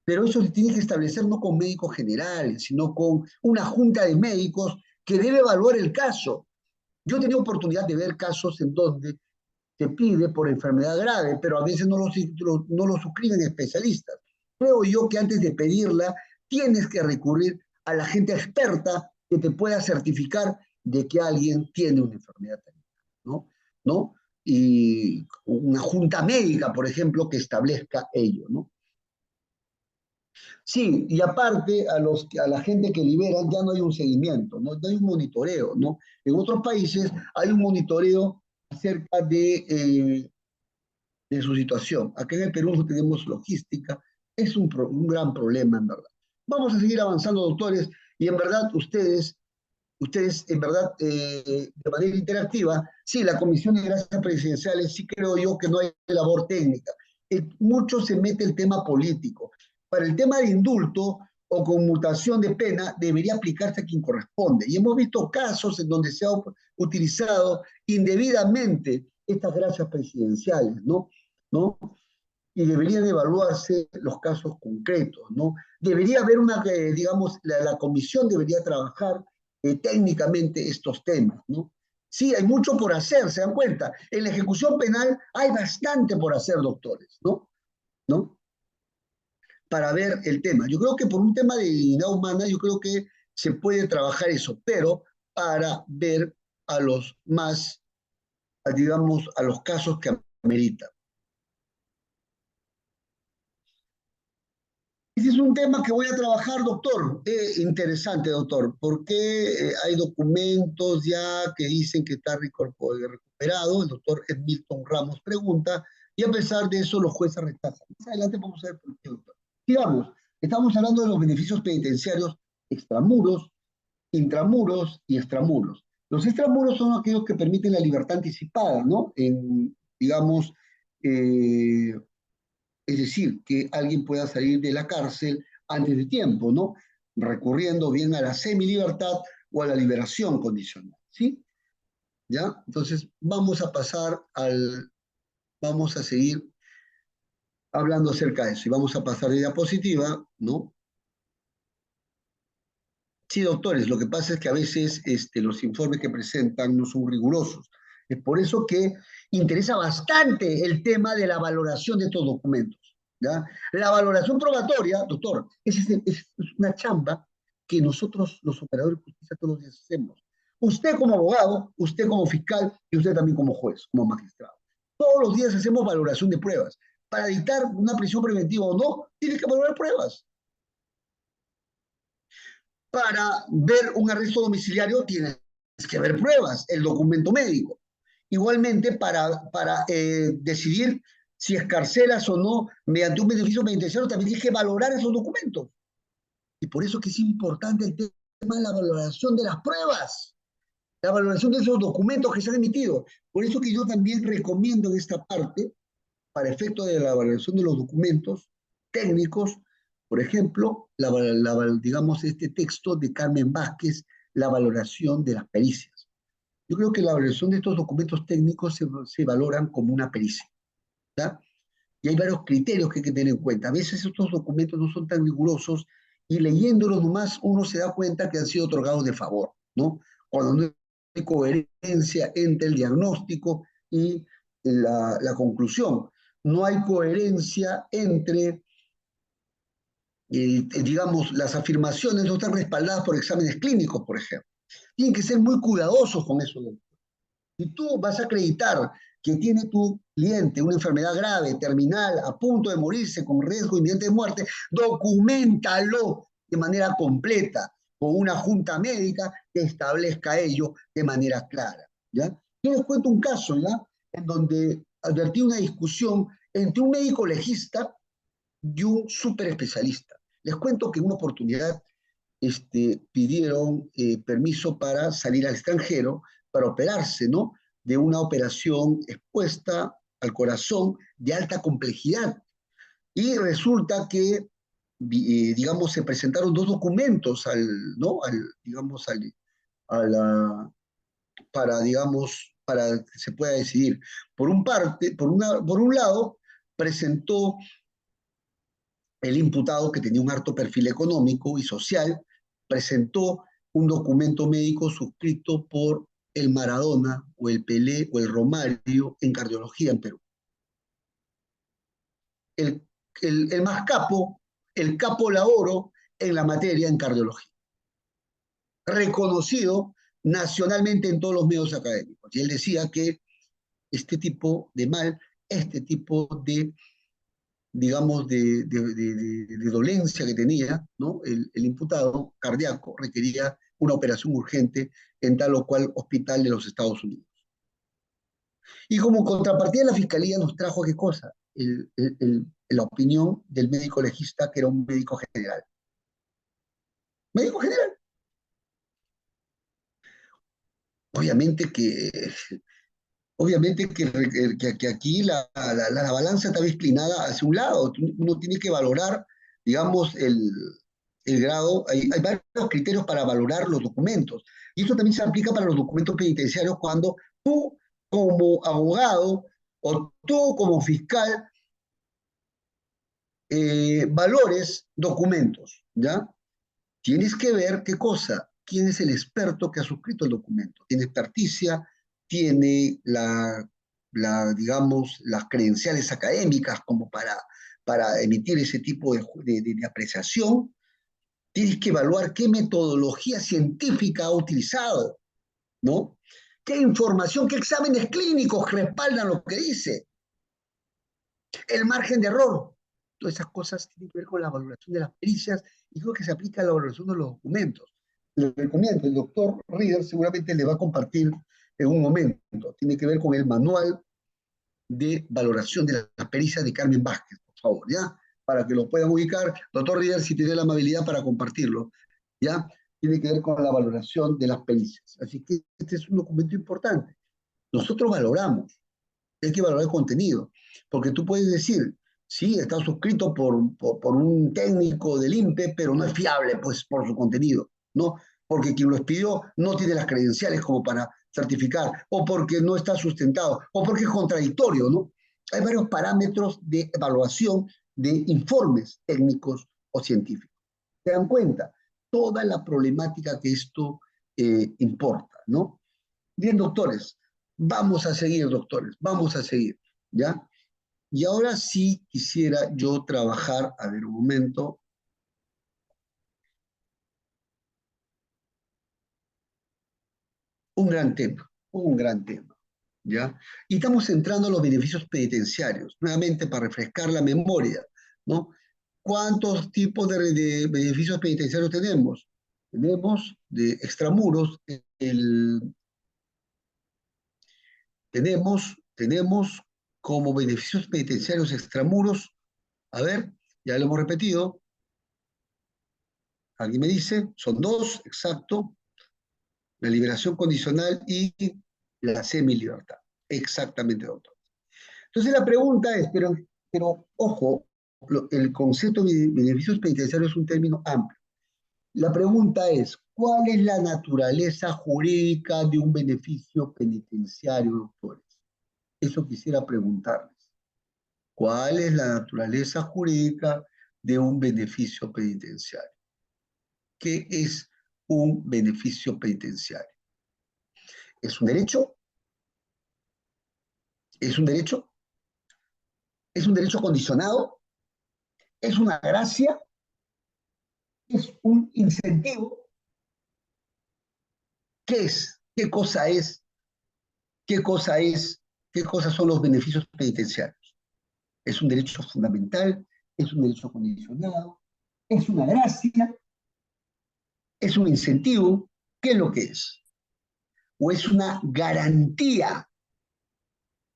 pero eso se tiene que establecer no con médicos generales, sino con una junta de médicos que debe evaluar el caso. Yo he tenido oportunidad de ver casos en donde se pide por enfermedad grave, pero a veces no lo suscriben especialistas. Creo yo que antes de pedirla, tienes que recurrir a la gente experta que te pueda certificar de que alguien tiene una enfermedad terminal, ¿no? ¿No? Y una junta médica, por ejemplo, que establezca ello, ¿no? Sí, y aparte a la gente que liberan ya no hay un seguimiento, ¿no? No hay un monitoreo, ¿no? En otros países hay un monitoreo acerca de su situación. Acá en el Perú no tenemos logística, es un gran problema, en verdad. Vamos a seguir avanzando, doctores, y en verdad ustedes en verdad, de manera interactiva, sí, la Comisión de Gracias Presidenciales, sí creo yo que no hay labor técnica. Mucho se mete el tema político. Para el tema de indulto o conmutación de pena, debería aplicarse a quien corresponde. Y hemos visto casos en donde se ha utilizado indebidamente estas gracias presidenciales, ¿no? ¿No? Y deberían evaluarse los casos concretos, ¿no? Debería haber digamos, la comisión debería trabajar técnicamente estos temas, ¿no? Sí, hay mucho por hacer, se dan cuenta. En la ejecución penal hay bastante por hacer, doctores, ¿no? ¿No? Para ver el tema. Yo creo que por un tema de dignidad humana, yo creo que se puede trabajar eso, pero para ver a los más, digamos, a los casos que ameritan. Ese es un tema que voy a trabajar, doctor. Interesante, doctor, porque hay documentos ya que dicen que está recuperado. El doctor Ed Milton Ramos pregunta, y a pesar de eso los jueces rechazan. Más adelante vamos a ver por qué, doctor. Digamos, estamos hablando de los beneficios penitenciarios extramuros, intramuros y extramuros. Los extramuros son aquellos que permiten la libertad anticipada, ¿no? Digamos, eh, es decir, que alguien pueda salir de la cárcel antes de tiempo, ¿no? Recurriendo bien a la semilibertad o a la liberación condicional, ¿sí? ¿Ya? Entonces, vamos a seguir hablando acerca de eso y vamos a pasar de diapositiva, ¿no? Sí, doctores, lo que pasa es que a veces los informes que presentan no son rigurosos. Es por eso que interesa bastante el tema de la valoración de estos documentos. ¿Ya? La valoración probatoria, doctor, es una chamba que nosotros, los operadores de justicia, todos los días hacemos. Usted como abogado, usted como fiscal y usted también como juez, como magistrado. Todos los días hacemos valoración de pruebas. Para dictar una prisión preventiva o no, tiene que valorar pruebas. Para ver un arresto domiciliario tienes que ver pruebas, el documento médico. Igualmente, para decidir si escarcelas o no mediante un beneficio penitenciario, también tienes que valorar esos documentos. Y por eso que es importante el tema de la valoración de las pruebas, la valoración de esos documentos que se han emitido. Por eso que yo también recomiendo en esta parte, para efecto de la valoración de los documentos técnicos, por ejemplo, digamos, este texto de Carmen Vázquez, la valoración de las pericias. Yo creo que la valoración de estos documentos técnicos se valoran como una pericia, ¿verdad? Y hay varios criterios que hay que tener en cuenta. A veces estos documentos no son tan rigurosos y leyéndolos nomás uno se da cuenta que han sido otorgados de favor, ¿no? Cuando no hay coherencia entre el diagnóstico y la conclusión. No hay coherencia entre, digamos, las afirmaciones no están respaldadas por exámenes clínicos, por ejemplo. Tienen que ser muy cuidadosos con eso. Si tú vas a acreditar que tiene tu cliente una enfermedad grave, terminal, a punto de morirse, con riesgo inminente de muerte, documentalo de manera completa, con una junta médica que establezca ello de manera clara. ¿Ya? Yo les cuento un caso, ¿ya? En donde advertí una discusión entre un médico legista y un súper especialista. Les cuento que en una oportunidad pidieron permiso para salir al extranjero, para operarse, ¿no? De una operación expuesta al corazón de alta complejidad. Y resulta que, digamos, se presentaron dos documentos ¿no? Digamos, a la, para, digamos, para que se pueda decidir. Por un lado, presentó el imputado, que tenía un alto perfil económico y social, presentó un documento médico suscrito por el Maradona o el Pelé o el Romario en cardiología en Perú. El, el más capo, el capo Laoro en la materia en cardiología, reconocido nacionalmente en todos los medios académicos. Y él decía que este tipo de mal, este tipo de, digamos, de dolencia que tenía, ¿no? El imputado cardíaco requería una operación urgente en tal o cual hospital de los Estados Unidos. Y como contrapartida, la fiscalía nos trajo qué cosa? La opinión del médico legista, que era un médico general. Médico general. Obviamente que, obviamente que aquí la balanza está inclinada hacia un lado. Uno tiene que valorar, digamos, el grado. Hay varios criterios para valorar los documentos. Y eso también se aplica para los documentos penitenciarios cuando tú, como abogado, o tú, como fiscal, valores documentos, ¿ya? Tienes que ver qué cosa, quién es el experto que ha suscrito el documento. Tiene experticia, tiene digamos, las credenciales académicas como para emitir ese tipo de apreciación. Tienes que evaluar qué metodología científica ha utilizado, ¿no? ¿Qué información, qué exámenes clínicos respaldan lo que dice? El margen de error. Todas esas cosas tienen que ver con la valoración de las pericias y creo que se aplica a la valoración de los documentos. Les recomiendo, el doctor Reader seguramente le va a compartir en un momento. Tiene que ver con el manual de valoración de las pericias de Carmen Vázquez, por favor, ¿ya? Para que lo puedan ubicar. Doctor Reader, si tiene la amabilidad para compartirlo, ¿ya? Tiene que ver con la valoración de las pericias. Así que este es un documento importante. Nosotros valoramos, hay que valorar el contenido, porque tú puedes decir, sí, está suscrito por un técnico del INPE, pero no es fiable, pues, por su contenido, ¿no? Porque quien lo expidió no tiene las credenciales como para certificar, o porque no está sustentado, o porque es contradictorio, ¿no? Hay varios parámetros de evaluación de informes técnicos o científicos. ¿Se dan cuenta? Toda la problemática que esto importa, ¿no? Bien, doctores, vamos a seguir, doctores, vamos a seguir, ¿ya? Y ahora sí quisiera yo trabajar, a ver un momento, un gran tema, ¿ya? Y estamos entrando a los beneficios penitenciarios, nuevamente para refrescar la memoria, ¿no? ¿Cuántos tipos de beneficios penitenciarios tenemos? Tenemos de extramuros, tenemos como beneficios penitenciarios extramuros, a ver, ya lo hemos repetido, alguien me dice, son dos, exacto, la liberación condicional y la semilibertad. Exactamente, doctor. Entonces la pregunta es, pero ojo, el concepto de beneficios penitenciarios es un término amplio. La pregunta es, ¿cuál es la naturaleza jurídica de un beneficio penitenciario, doctores? Eso quisiera preguntarles. ¿Cuál es la naturaleza jurídica de un beneficio penitenciario? ¿Qué es un beneficio penitenciario? ¿Es un derecho? ¿Es un derecho? ¿Es un derecho condicionado? ¿Es una gracia? ¿Es un incentivo? ¿Qué es? ¿Qué cosa es? ¿Qué cosa es? ¿Qué cosas son los beneficios penitenciarios? ¿Es un derecho fundamental? ¿Es un derecho condicionado? ¿Es una gracia? ¿Es un incentivo? ¿Qué es lo que es? ¿O es una garantía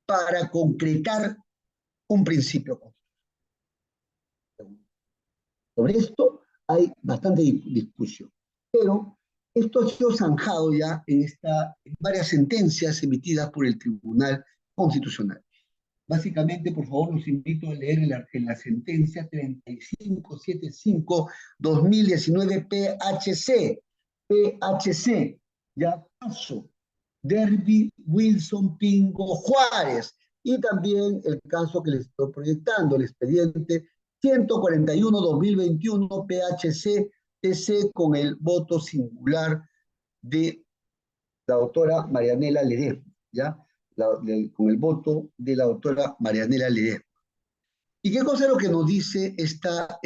para concretar un principio constitucional. Sobre esto hay bastante discusión, pero esto ha sido zanjado ya en varias sentencias emitidas por el Tribunal Constitucional. Básicamente, por favor, los invito a leer en la sentencia 3575-2019 PHC, ya caso Derby Wilson Pingo Juárez, y también el caso que les estoy proyectando, el expediente 141-2021 PHC con el voto singular de la doctora Marianela Ledesma, ¿ya? Con el voto de la doctora Marianela Ledesma. ¿Y qué cosa es lo que nos dice esta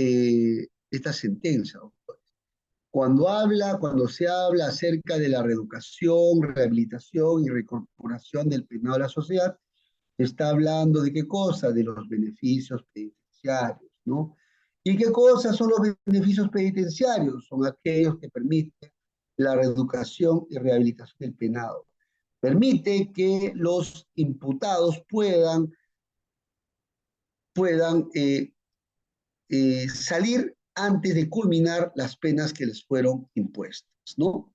sentencia, doctor? Cuando se habla acerca de la reeducación, rehabilitación y reincorporación del penado a la sociedad, se está hablando de qué cosa, de los beneficios penitenciarios, ¿no? ¿Y qué cosas son los beneficios penitenciarios? Son aquellos que permiten la reeducación y rehabilitación del penado. Permite que los imputados puedan salir antes de culminar las penas que les fueron impuestas, ¿no?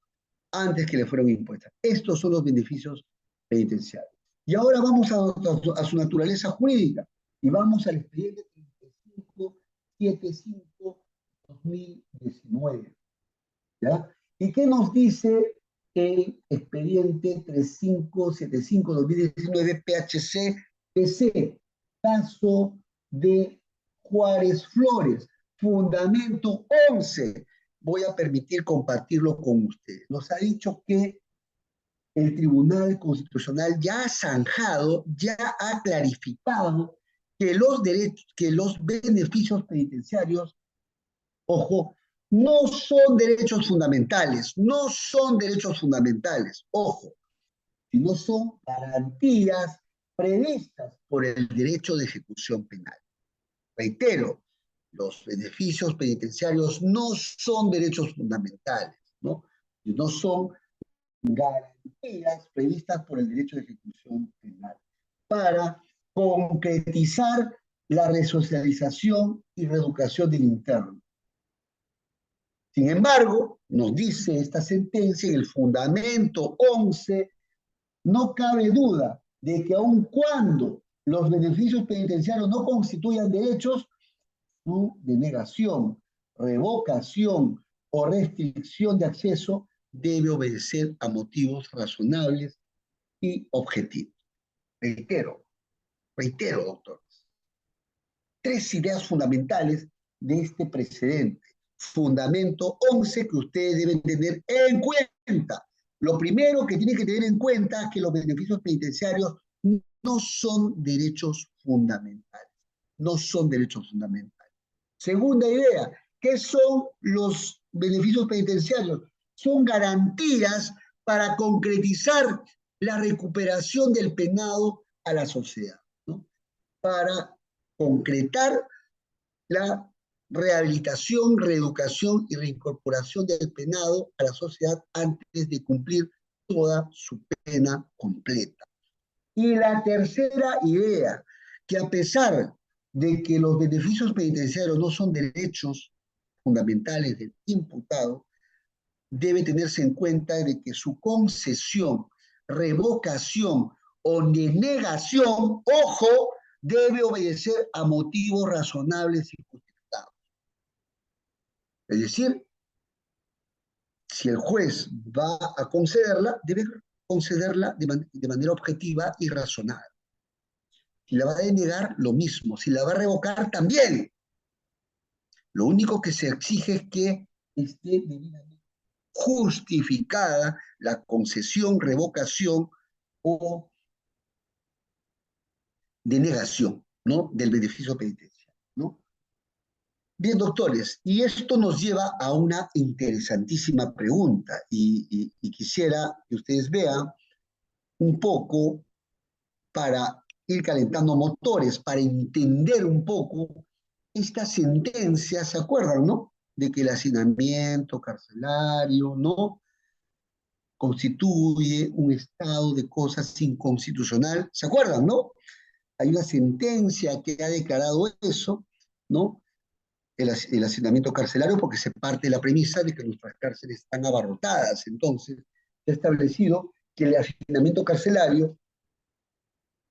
Antes que les fueron impuestas. Estos son los beneficios penitenciarios. Y ahora vamos a su naturaleza jurídica y vamos al expediente 3575-2019, ¿ya? ¿Y qué nos dice el expediente 3575-2019 PHC-PC? Caso de Juárez Flores, fundamento 11. Voy a permitir compartirlo con ustedes. Nos ha dicho que el Tribunal Constitucional ya ha zanjado, ya ha clarificado que los beneficios penitenciarios, ojo, no son derechos fundamentales, no son derechos fundamentales, ojo, sino son garantías previstas por el derecho de ejecución penal. Reitero, los beneficios penitenciarios no son derechos fundamentales, ¿no? No son garantías previstas por el derecho de ejecución penal para concretizar la resocialización y reeducación del interno. Sin embargo, nos dice esta sentencia en el fundamento 11, no cabe duda de que aun cuando los beneficios penitenciarios no constituyan derechos, su denegación, revocación o restricción de acceso debe obedecer a motivos razonables y objetivos. Reitero, doctor, tres ideas fundamentales de este precedente. Fundamento 11 que ustedes deben tener en cuenta. Lo primero que tienen que tener en cuenta es que los beneficios penitenciarios no son derechos fundamentales. No son derechos fundamentales. Segunda idea, ¿qué son los beneficios penitenciarios? Son garantías para concretizar la recuperación del penado a la sociedad, ¿no? Para concretar la rehabilitación, reeducación y reincorporación del penado a la sociedad antes de cumplir toda su pena completa. Y la tercera idea, que a pesar de que los beneficios penitenciarios no son derechos fundamentales del imputado, debe tenerse en cuenta de que su concesión, revocación o denegación, ojo, debe obedecer a motivos razonables y justificados. Es decir, si el juez va a concederla, debe concederla de manera objetiva y razonable. Si la va a denegar, lo mismo. Si la va a revocar, también. Lo único que se exige es que esté debidamente justificada la concesión, revocación o denegación, ¿no?, del beneficio penitenciario, ¿no? Bien, doctores, y esto nos lleva a una interesantísima pregunta y quisiera que ustedes vean un poco para ir calentando motores, para entender un poco esta sentencia, ¿se acuerdan, no? De que el hacinamiento carcelario, ¿no?, constituye un estado de cosas inconstitucional, ¿se acuerdan, no? hay una sentencia que ha declarado eso, ¿no? El hacinamiento carcelario, porque se parte de la premisa de que nuestras cárceles están abarrotadas. Entonces, se ha establecido que el hacinamiento carcelario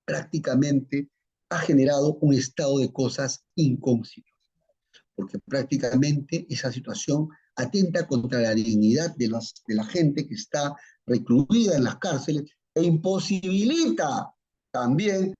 prácticamente ha generado un estado de cosas inconstitucional, porque prácticamente esa situación atenta contra la dignidad de la gente que está recluida en las cárceles e imposibilita también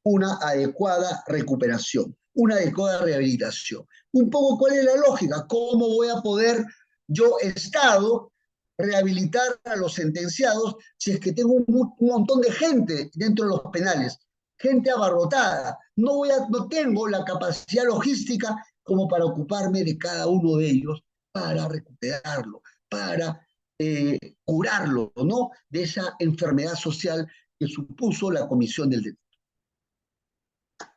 una adecuada recuperación, una adecuada rehabilitación. Un poco cuál es la lógica, cómo voy a poder yo, Estado, rehabilitar a los sentenciados si es que tengo un montón de gente dentro de los penales, gente abarrotada, no tengo la capacidad logística como para ocuparme de cada uno de ellos, para recuperarlo, para curarlo, ¿no? De esa enfermedad social que supuso la comisión del delito.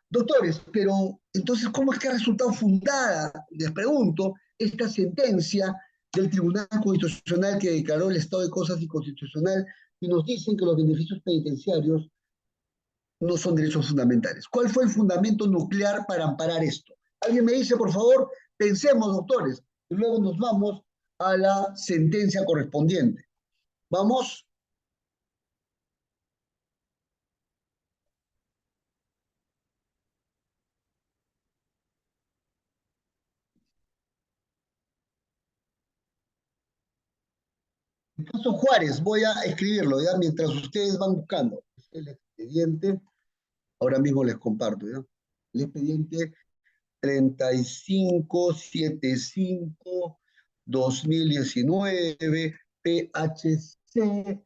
Doctores, pero entonces, ¿cómo es que ha resultado fundada, les pregunto, esta sentencia del Tribunal Constitucional que declaró el estado de cosas inconstitucional y nos dicen que los beneficios penitenciarios no son derechos fundamentales? ¿Cuál fue el fundamento nuclear para amparar esto? Alguien me dice, por favor, pensemos, doctores, y luego nos vamos a la sentencia correspondiente. ¿Vamos? El caso Juárez, voy a escribirlo, ¿ya? Mientras ustedes van buscando. El expediente, ahora mismo les comparto, ¿ya? El expediente 3575-2019, PHC,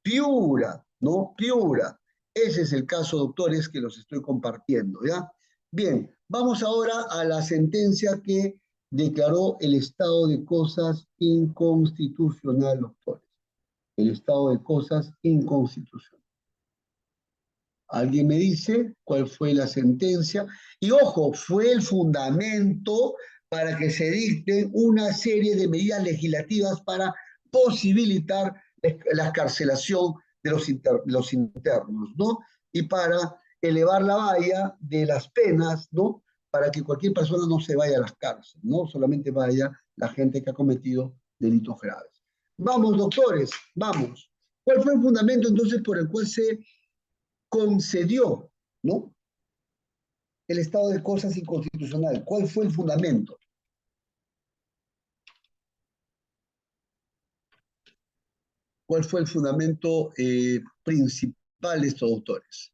Piura, ¿no? Piura. Ese es el caso, doctores, que los estoy compartiendo, ¿ya? Bien, vamos ahora a la sentencia que declaró el estado de cosas inconstitucional, doctores. El estado de cosas inconstitucional. Alguien me dice cuál fue la sentencia. Y ojo, fue el fundamento para que se dicten una serie de medidas legislativas para posibilitar la escarcelación de los internos, ¿no? Y para elevar la valla de las penas, ¿no? Para que cualquier persona no se vaya a las cárceles, ¿no? Solamente vaya la gente que ha cometido delitos graves. Vamos, doctores, vamos. ¿Cuál fue el fundamento entonces por el cual se concedió, ¿no? El estado de cosas inconstitucional? ¿Cuál fue el fundamento? ¿Cuál fue el fundamento principal de estos autores?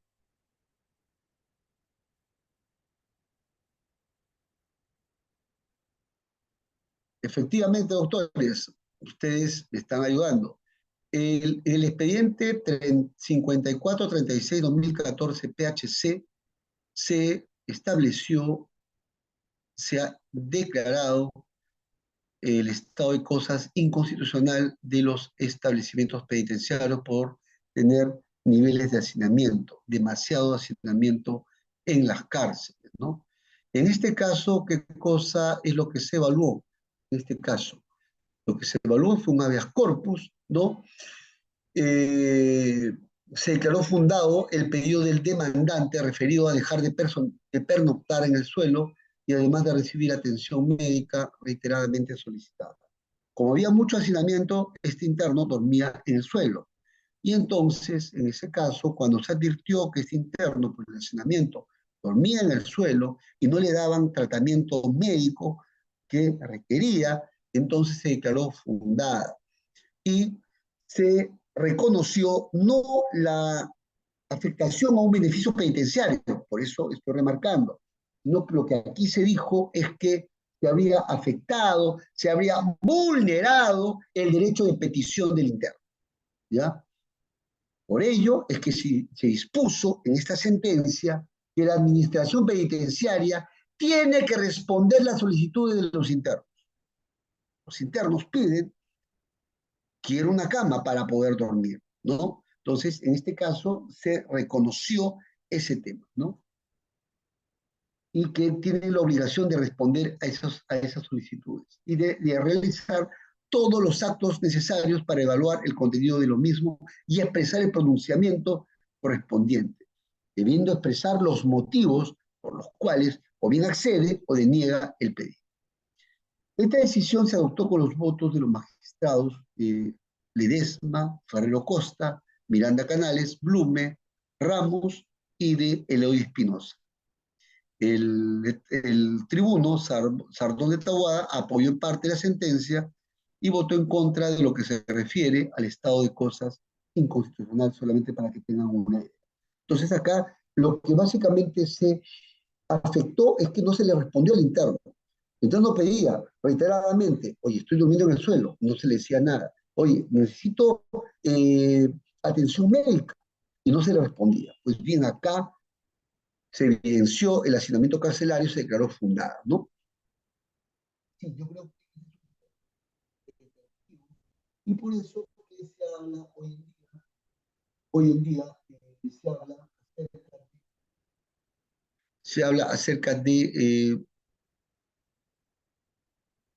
Efectivamente, doctores, ustedes me están ayudando. El expediente 5436-2014 PHC se estableció, se ha declarado el estado de cosas inconstitucional de los establecimientos penitenciarios por tener niveles de hacinamiento, demasiado hacinamiento en las cárceles, ¿no? En este caso, ¿qué cosa es lo que se evaluó? En este caso, lo que se evaluó fue un habeas corpus, ¿no? Eh, Se declaró fundado el pedido del demandante referido a dejar de pernoctar en el suelo y además de recibir atención médica reiteradamente solicitada. Como había mucho hacinamiento, este interno dormía en el suelo. Y entonces, en ese caso, cuando se advirtió que este interno por el hacinamiento dormía en el suelo y no le daban tratamiento médico que requería, entonces se declaró fundada y se reconoció no la afectación a un beneficio penitenciario, por eso estoy remarcando, sino que lo que aquí se dijo es que se habría afectado, se habría vulnerado el derecho de petición del interno, ¿ya? Por ello es que se dispuso en esta sentencia que la administración penitenciaria tiene que responder las solicitudes de los internos. Los internos piden, quiero una cama para poder dormir, ¿no? Entonces, en este caso, se reconoció ese tema, ¿no? Y que tiene la obligación de responder a esas solicitudes y de realizar todos los actos necesarios para evaluar el contenido de lo mismo y expresar el pronunciamiento correspondiente. debiendo expresar los motivos por los cuales o bien accede o deniega el pedido. Esta decisión se adoptó con los votos de los magistrados Ledesma, Ferrero Costa, Miranda Canales, Blume, Ramos y de Eloy Espinosa. El tribuno Sardón de Taboada apoyó en parte la sentencia y votó en contra de lo que se refiere al estado de cosas inconstitucional, solamente para que tengan una idea. Entonces acá lo que básicamente se afectó es que no se le respondió al interno. El interno pedía reiteradamente, oye, estoy durmiendo en el suelo, no se le decía nada. Oye, necesito atención médica, y no se le respondía. Pues bien, acá se evidenció el hacinamiento carcelario, se declaró fundada, ¿no? Sí, yo creo que y por eso que se habla hoy en día se habla acerca de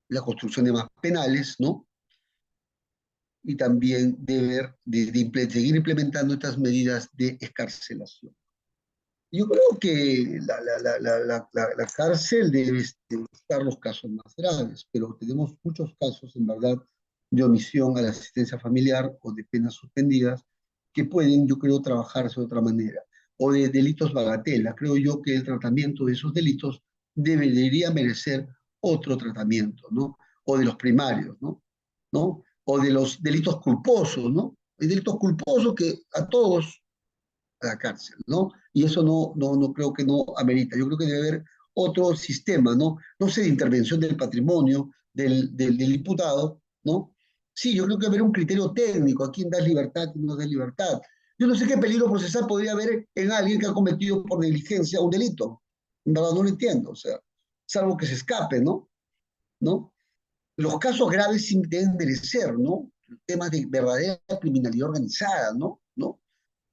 la construcción de más penales, ¿no? Y también de seguir implementando estas medidas de escarcelación. Yo creo que la cárcel debe estar los casos más graves, pero tenemos muchos casos, en verdad, de omisión a la asistencia familiar o de penas suspendidas que pueden, yo creo, trabajarse de otra manera. O de delitos bagatela. Creo yo que el tratamiento de esos delitos debería merecer otro tratamiento, ¿no? O de los primarios, ¿no? ¿No? O de los delitos culposos, ¿no? Hay delitos culposos que a todos a la cárcel, ¿no? Y eso no creo que no amerita. Yo creo que debe haber otro sistema, ¿no? No sé, de intervención del patrimonio del imputado, ¿no? Sí, yo creo que debe haber un criterio técnico, a quién das libertad, a quién no das libertad. Yo no sé qué peligro procesal podría haber en alguien que ha cometido por negligencia un delito. En verdad no lo entiendo, o sea, salvo que se escape, ¿no? ¿No? Los casos graves sí deben merecer, ¿no? Temas de verdadera criminalidad organizada, ¿no? ¿No?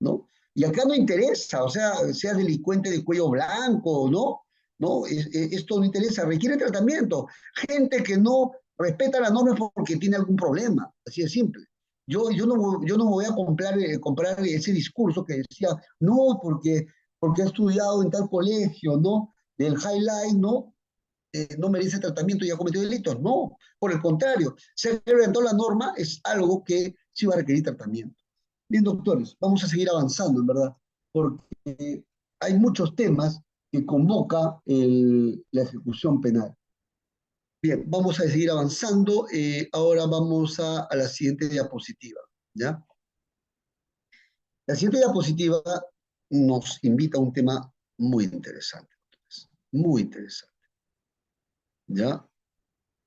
¿No? Y acá no interesa, o sea, sea delincuente de cuello blanco, ¿no? ¿No? Esto no interesa, requiere tratamiento. Gente que no respeta las normas porque tiene algún problema, así de simple. Yo no voy a comprar ese discurso que decía, no, porque ha estudiado en tal colegio, ¿no? Del highlight, ¿no? No merece tratamiento y ha cometido delitos. No, por el contrario, se ha quebrantado la norma, es algo que sí va a requerir tratamiento. Bien, doctores, vamos a seguir avanzando, en verdad, porque hay muchos temas que convoca la ejecución penal. Bien, vamos a seguir avanzando. Ahora vamos a la siguiente diapositiva, ¿ya? La siguiente diapositiva nos invita a un tema muy interesante, doctores, muy interesante, ¿ya?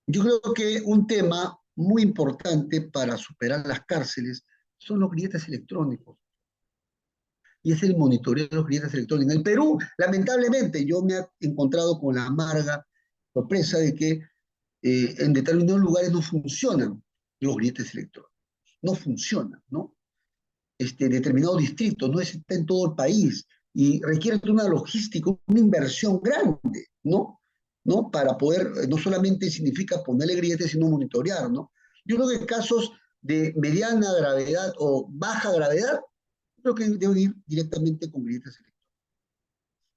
Yo creo que un tema muy importante para superar las cárceles son los grilletes electrónicos. Y es el monitoreo de los grilletes electrónicos. En el Perú, lamentablemente, yo me he encontrado con la amarga sorpresa de que en determinados lugares no funcionan los grilletes electrónicos. No funcionan, ¿no? Determinado distrito, no está en todo el país y requiere de una logística, una inversión grande, ¿no? ¿No? Para poder, no solamente significa ponerle grilletes, sino monitorear, ¿no? Yo creo que casos de mediana gravedad o baja gravedad, creo que deben ir directamente con grilletes electrónicos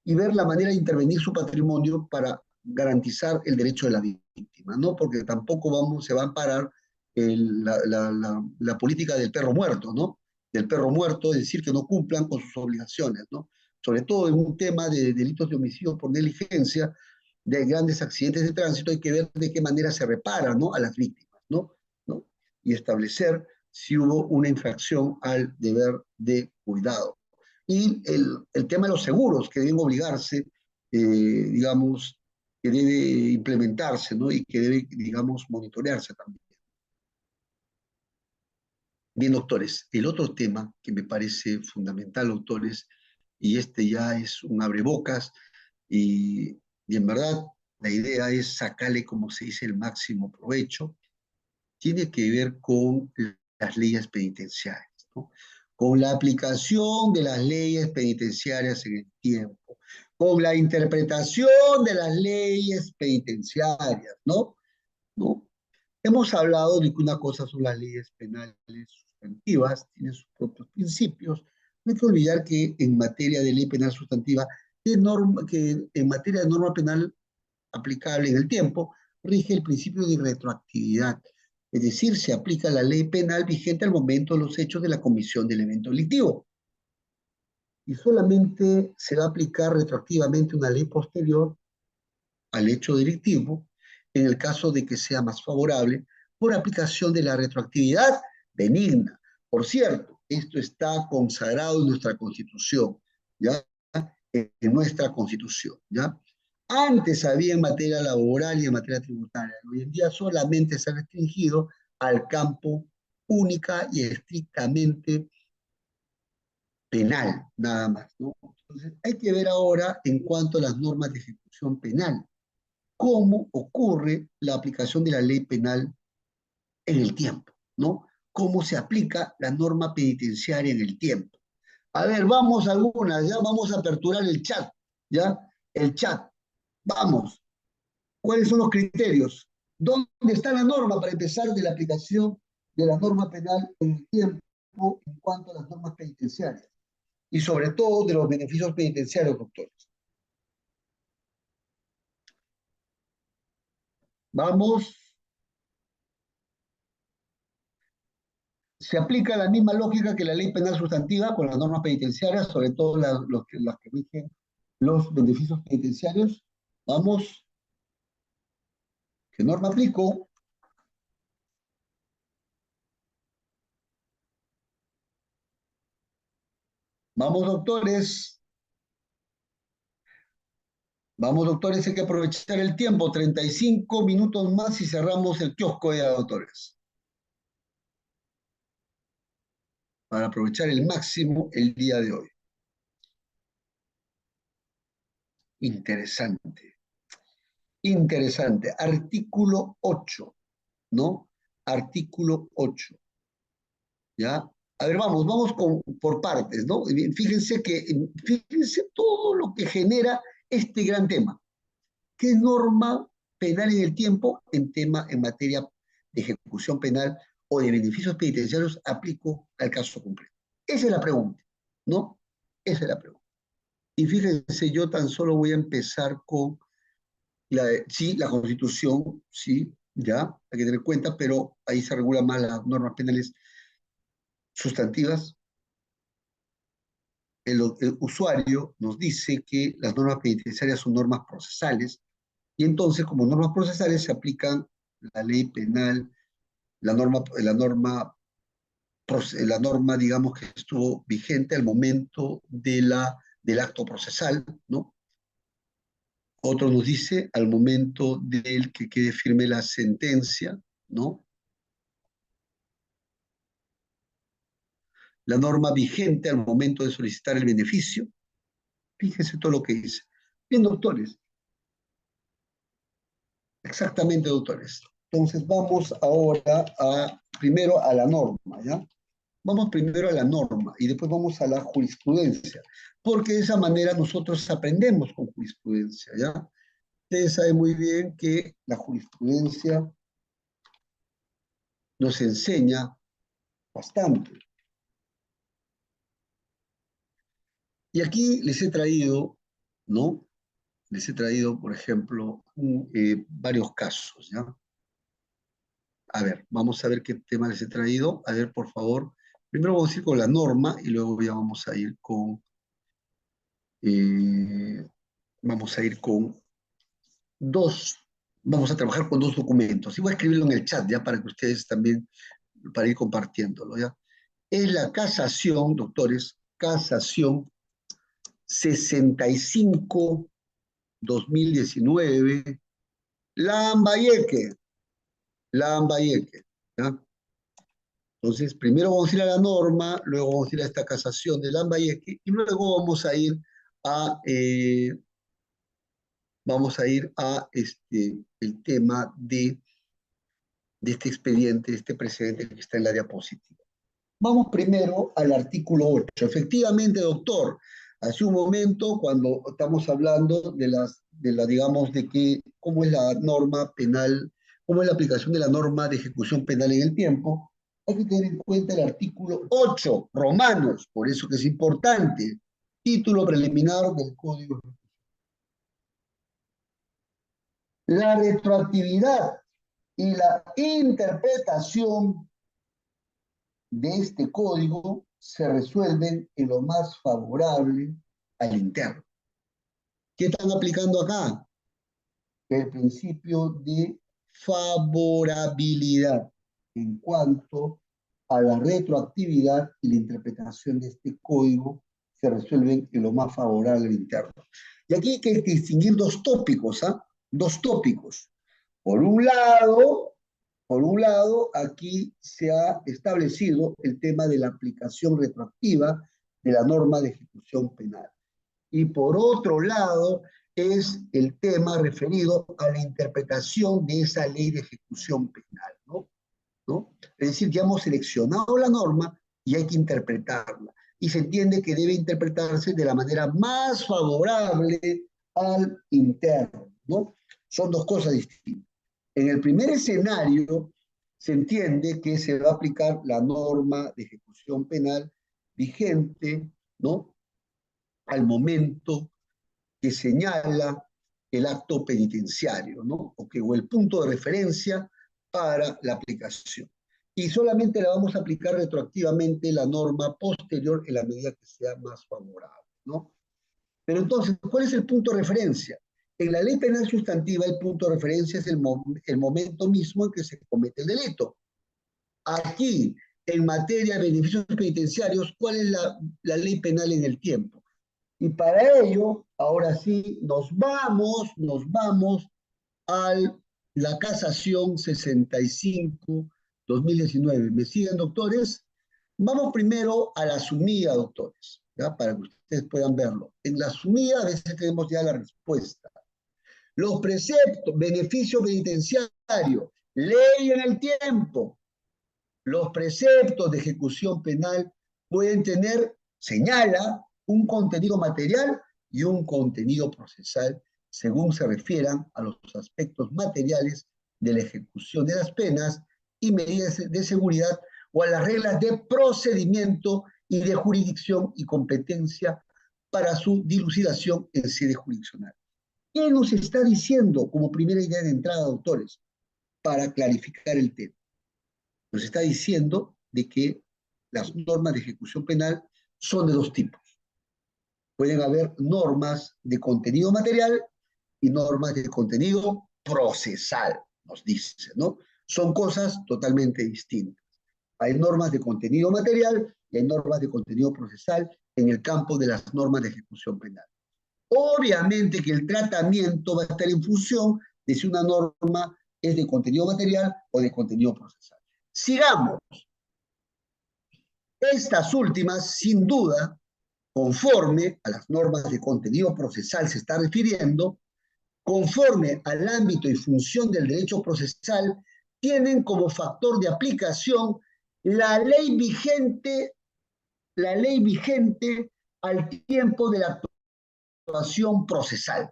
y ver la manera de intervenir su patrimonio para garantizar el derecho de la víctima, ¿no? Porque tampoco se va a amparar la política del perro muerto, ¿no? Del perro muerto, es decir, que no cumplan con sus obligaciones, ¿no? Sobre todo en un tema de delitos de homicidio por negligencia, de grandes accidentes de tránsito, hay que ver de qué manera se repara, ¿no? A las víctimas, ¿no? ¿No? Y establecer si hubo una infracción al deber de cuidado. Y el tema de los seguros, que deben obligarse, digamos, que debe implementarse, ¿no? Y que debe, digamos, monitorearse también. Bien, doctores, el otro tema que me parece fundamental, doctores, y este ya es un abrebocas, y en verdad la idea es sacarle, como se dice, el máximo provecho, tiene que ver con las leyes penitenciarias, ¿no? Con la aplicación de las leyes penitenciarias en el tiempo, con la interpretación de las leyes penitenciarias, ¿no? ¿No? Hemos hablado de que una cosa son las leyes penales sustantivas, tienen sus propios principios, No hay que olvidar que en materia de ley penal sustantiva, que en materia de norma penal aplicable en el tiempo, rige el principio de retroactividad. Es decir, se aplica la ley penal vigente al momento de los hechos de la comisión del evento delictivo. Y solamente se va a aplicar retroactivamente una ley posterior al hecho delictivo en el caso de que sea más favorable por aplicación de la retroactividad benigna. Por cierto, esto está consagrado en nuestra Constitución, ¿ya? En nuestra Constitución, ¿ya? Antes había en materia laboral y en materia tributaria. Hoy en día solamente se ha restringido al campo única y estrictamente penal, nada más, ¿no? Entonces, hay que ver ahora en cuanto a las normas de ejecución penal, cómo ocurre la aplicación de la ley penal en el tiempo, ¿no? Cómo se aplica la norma penitenciaria en el tiempo. A ver, vamos a algunas, ya vamos a aperturar el chat, ¿ya? El chat. Vamos. ¿Cuáles son los criterios? ¿Dónde está la norma para empezar de la aplicación de la norma penal en el tiempo en cuanto a las normas penitenciarias? Y sobre todo de los beneficios penitenciarios, doctores. Vamos. Se aplica la misma lógica que la ley penal sustantiva con las normas penitenciarias, sobre todo las que rigen los beneficios penitenciarios. Vamos. ¿Qué norma aplico? Vamos, doctores. Vamos, doctores, hay que aprovechar el tiempo. 35 minutos más y cerramos el kiosco de doctores. Para aprovechar el máximo el día de hoy. Interesante. Interesante. Artículo 8, ¿no? Artículo 8. ¿Ya? A ver, vamos por partes, ¿no? Fíjense todo lo que genera este gran tema. ¿Qué norma penal en el tiempo en materia de ejecución penal o de beneficios penitenciarios aplico al caso concreto? Esa es la pregunta, ¿no? Esa es la pregunta. Y fíjense, yo tan solo voy a empezar con sí, la Constitución, sí, ya, hay que tener en cuenta, pero ahí se regulan más las normas penales sustantivas. El usuario nos dice que las normas penitenciarias son normas procesales y entonces como normas procesales se aplican la ley penal, la norma digamos que estuvo vigente al momento del acto procesal, ¿no? Otro nos dice al momento del que quede firme la sentencia, ¿no? La norma vigente al momento de solicitar el beneficio. Fíjese todo lo que dice. Bien, doctores. Exactamente, doctores. Entonces vamos ahora primero a la norma, ¿ya? Vamos primero a la norma y después vamos a la jurisprudencia, porque de esa manera nosotros aprendemos con jurisprudencia, ¿ya? Ustedes saben muy bien que la jurisprudencia nos enseña bastante. Y aquí les he traído, ¿no? Les he traído, por ejemplo, varios casos, ¿ya? A ver, vamos a ver qué tema les he traído. A ver, por favor. Primero vamos a ir con la norma y luego ya eh, vamos a ir con dos, vamos a trabajar con dos documentos. Y voy a escribirlo en el chat ya para que ustedes también, para ir compartiéndolo, ¿ya? Es la casación, doctores, casación 65-2019, Lambayeque, Lambayeque, ¿ya? Entonces, primero vamos a ir a la norma, luego vamos a ir a esta casación de Lambayeque y luego a, eh, vamos a ir a el tema de este expediente, de este precedente que está en la diapositiva. Vamos primero al artículo 8. Efectivamente, doctor, hace un momento, cuando estamos hablando digamos, cómo es la norma penal, cómo es la aplicación de la norma de ejecución penal en el tiempo, Hay que tener en cuenta el artículo 8, Romanos, por eso que es importante, título preliminar del Código. La retroactividad y la interpretación de este código se resuelven en lo más favorable al interno. ¿Qué están aplicando acá? El principio de favorabilidad en cuanto a la retroactividad y la interpretación de este código se resuelven en lo más favorable al interno. Y aquí hay que distinguir dos tópicos, ¿ah? Dos tópicos. Por un lado, aquí se ha establecido el tema de la aplicación retroactiva de la norma de ejecución penal. Y por otro lado, es el tema referido a la interpretación de esa ley de ejecución penal, ¿no? ¿No? Es decir, ya hemos seleccionado la norma y hay que interpretarla. Y se entiende que debe interpretarse de la manera más favorable al interno, ¿no? Son dos cosas distintas. En el primer escenario, se entiende que se va a aplicar la norma de ejecución penal vigente, ¿no? Al momento que señala el acto penitenciario, ¿no? O el punto de referencia para la aplicación. Y solamente le vamos a aplicar retroactivamente la norma posterior en la medida que sea más favorable, ¿no? Pero entonces, ¿cuál es el punto de referencia? En la ley penal sustantiva, el punto de referencia es el momento mismo en que se comete el delito. Aquí, en materia de beneficios penitenciarios, ¿cuál es la ley penal en el tiempo? Y para ello, ahora sí, nos vamos a la casación 65-2019. ¿Me siguen, doctores? Vamos primero a la sumida, doctores, ¿ya? Para que ustedes puedan verlo. En la sumida a veces tenemos ya la respuesta. Los preceptos, beneficio penitenciario, ley en el tiempo. Los preceptos de ejecución penal pueden tener, señala, un contenido material y un contenido procesal, según se refieran a los aspectos materiales de la ejecución de las penas y medidas de seguridad o a las reglas de procedimiento y de jurisdicción y competencia para su dilucidación en sede jurisdiccional. ¿Qué nos está diciendo como primera idea de entrada, doctores, para clarificar el tema? Nos está diciendo de que las normas de ejecución penal son de dos tipos. Pueden haber normas de contenido material y normas de contenido procesal, nos dice, ¿no? Son cosas totalmente distintas. Hay normas de contenido material y hay normas de contenido procesal en el campo de las normas de ejecución penal. Obviamente que el tratamiento va a estar en función de si una norma es de contenido material o de contenido procesal. Sigamos. Estas últimas, sin duda, conforme a las normas de contenido procesal se está refiriendo, conforme al ámbito y función del derecho procesal, tienen como factor de aplicación la ley vigente al tiempo de la actuación procesal.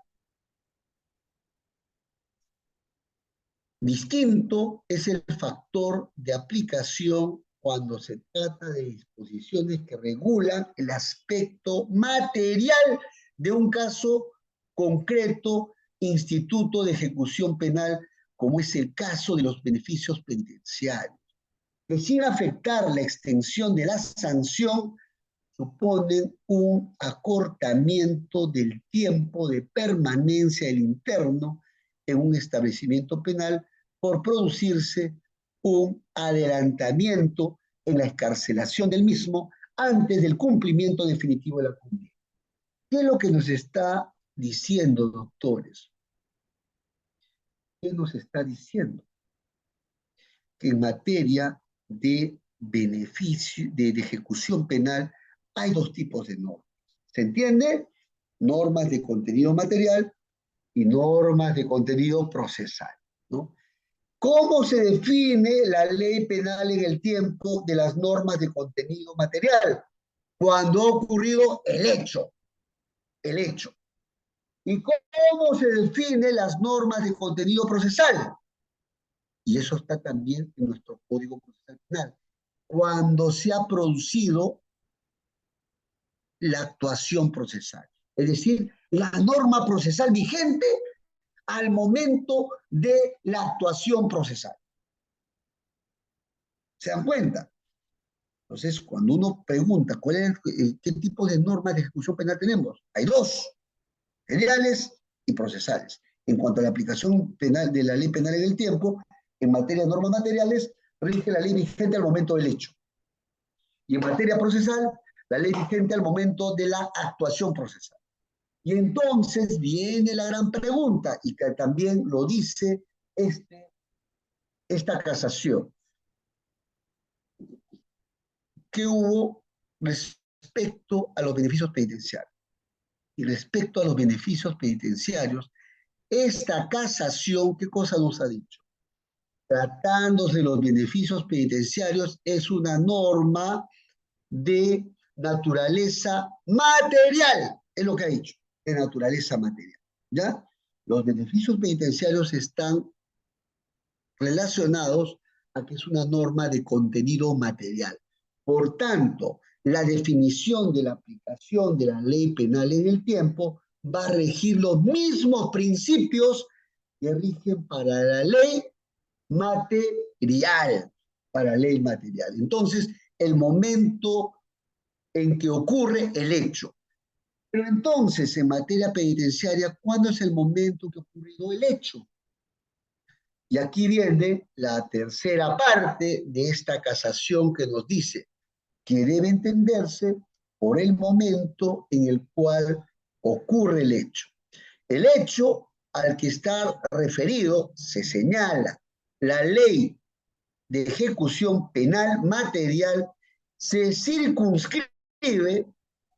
Distinto es el factor de aplicación cuando se trata de disposiciones que regulan el aspecto material de un caso concreto, instituto de ejecución penal, como es el caso de los beneficios penitenciarios, que sin afectar la extensión de la sanción, suponen un acortamiento del tiempo de permanencia del interno en un establecimiento penal por producirse un adelantamiento en la excarcelación del mismo antes del cumplimiento definitivo de la condena. ¿Qué es lo que nos está diciendo, doctores? ¿Qué nos está diciendo? Que en materia de beneficio, de ejecución penal, hay dos tipos de normas. ¿Se entiende? Normas de contenido material y normas de contenido procesal, ¿no? ¿Cómo se define la ley penal en el tiempo de las normas de contenido material? Cuando ha ocurrido el hecho, el hecho. ¿Y cómo se define las normas de contenido procesal? Y eso está también en nuestro Código Procesal Penal. cuando se ha producido la actuación procesal. Es decir, la norma procesal vigente al momento de la actuación procesal. ¿Se dan cuenta? Entonces, cuando uno pregunta qué tipo de normas de ejecución penal tenemos, hay dos, materiales y procesales. En cuanto a la aplicación penal de la ley penal en el tiempo, en materia de normas materiales, rige la ley vigente al momento del hecho. Y en materia procesal, la ley vigente al momento de la actuación procesal. Y entonces viene la gran pregunta, y que también lo dice esta casación. ¿Qué hubo respecto a los beneficios penitenciarios? Y respecto a los beneficios penitenciarios, esta casación, ¿qué cosa nos ha dicho? Tratándose de los beneficios penitenciarios, es una norma de naturaleza material, es lo que ha dicho, de naturaleza material, ¿ya? Los beneficios penitenciarios están relacionados a que es una norma de contenido material. Por tanto, la definición de la aplicación de la ley penal en el tiempo va a regir los mismos principios que rigen para la ley material, para ley material. Entonces, el momento en que ocurre el hecho. Pero entonces, en materia penitenciaria, ¿cuándo es el momento en que ha ocurrido el hecho? Y aquí viene la tercera parte de esta casación que nos dice que debe entenderse por el momento en el cual ocurre el hecho. El hecho al que está referido se señala la ley de ejecución penal material se circunscribe,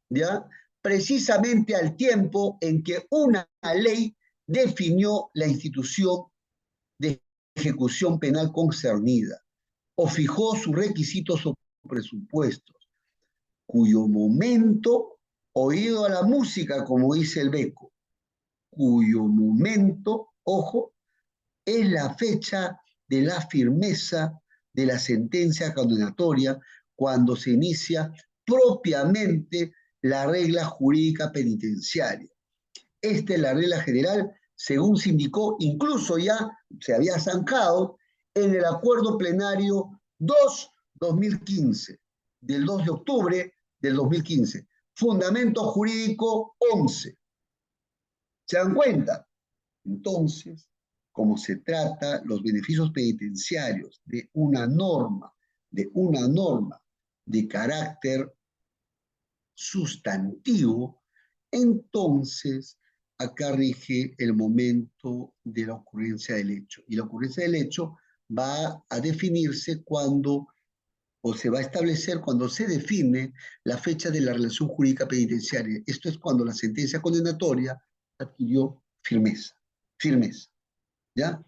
¿ya?, precisamente al tiempo en que una ley definió la institución de ejecución penal concernida o fijó sus requisitos o presupuestos, cuyo momento, oído a la música, como dice el Beco, cuyo momento, ojo, es la fecha de la firmeza de la sentencia condenatoria cuando se inicia propiamente la regla jurídica penitenciaria. Esta es la regla general, según se indicó, incluso ya se había zanjado en el acuerdo plenario 2-2015, del 2 de octubre del 2015. Fundamento jurídico 11. ¿Se dan cuenta? Entonces, como se trata los beneficios penitenciarios de una norma de carácter sustantivo, entonces acá rige el momento de la ocurrencia del hecho. Y la ocurrencia del hecho va a definirse cuando, o se va a establecer cuando se define la fecha de la relación jurídica penitenciaria. Esto es cuando la sentencia condenatoria adquirió firmeza. ¿Ya?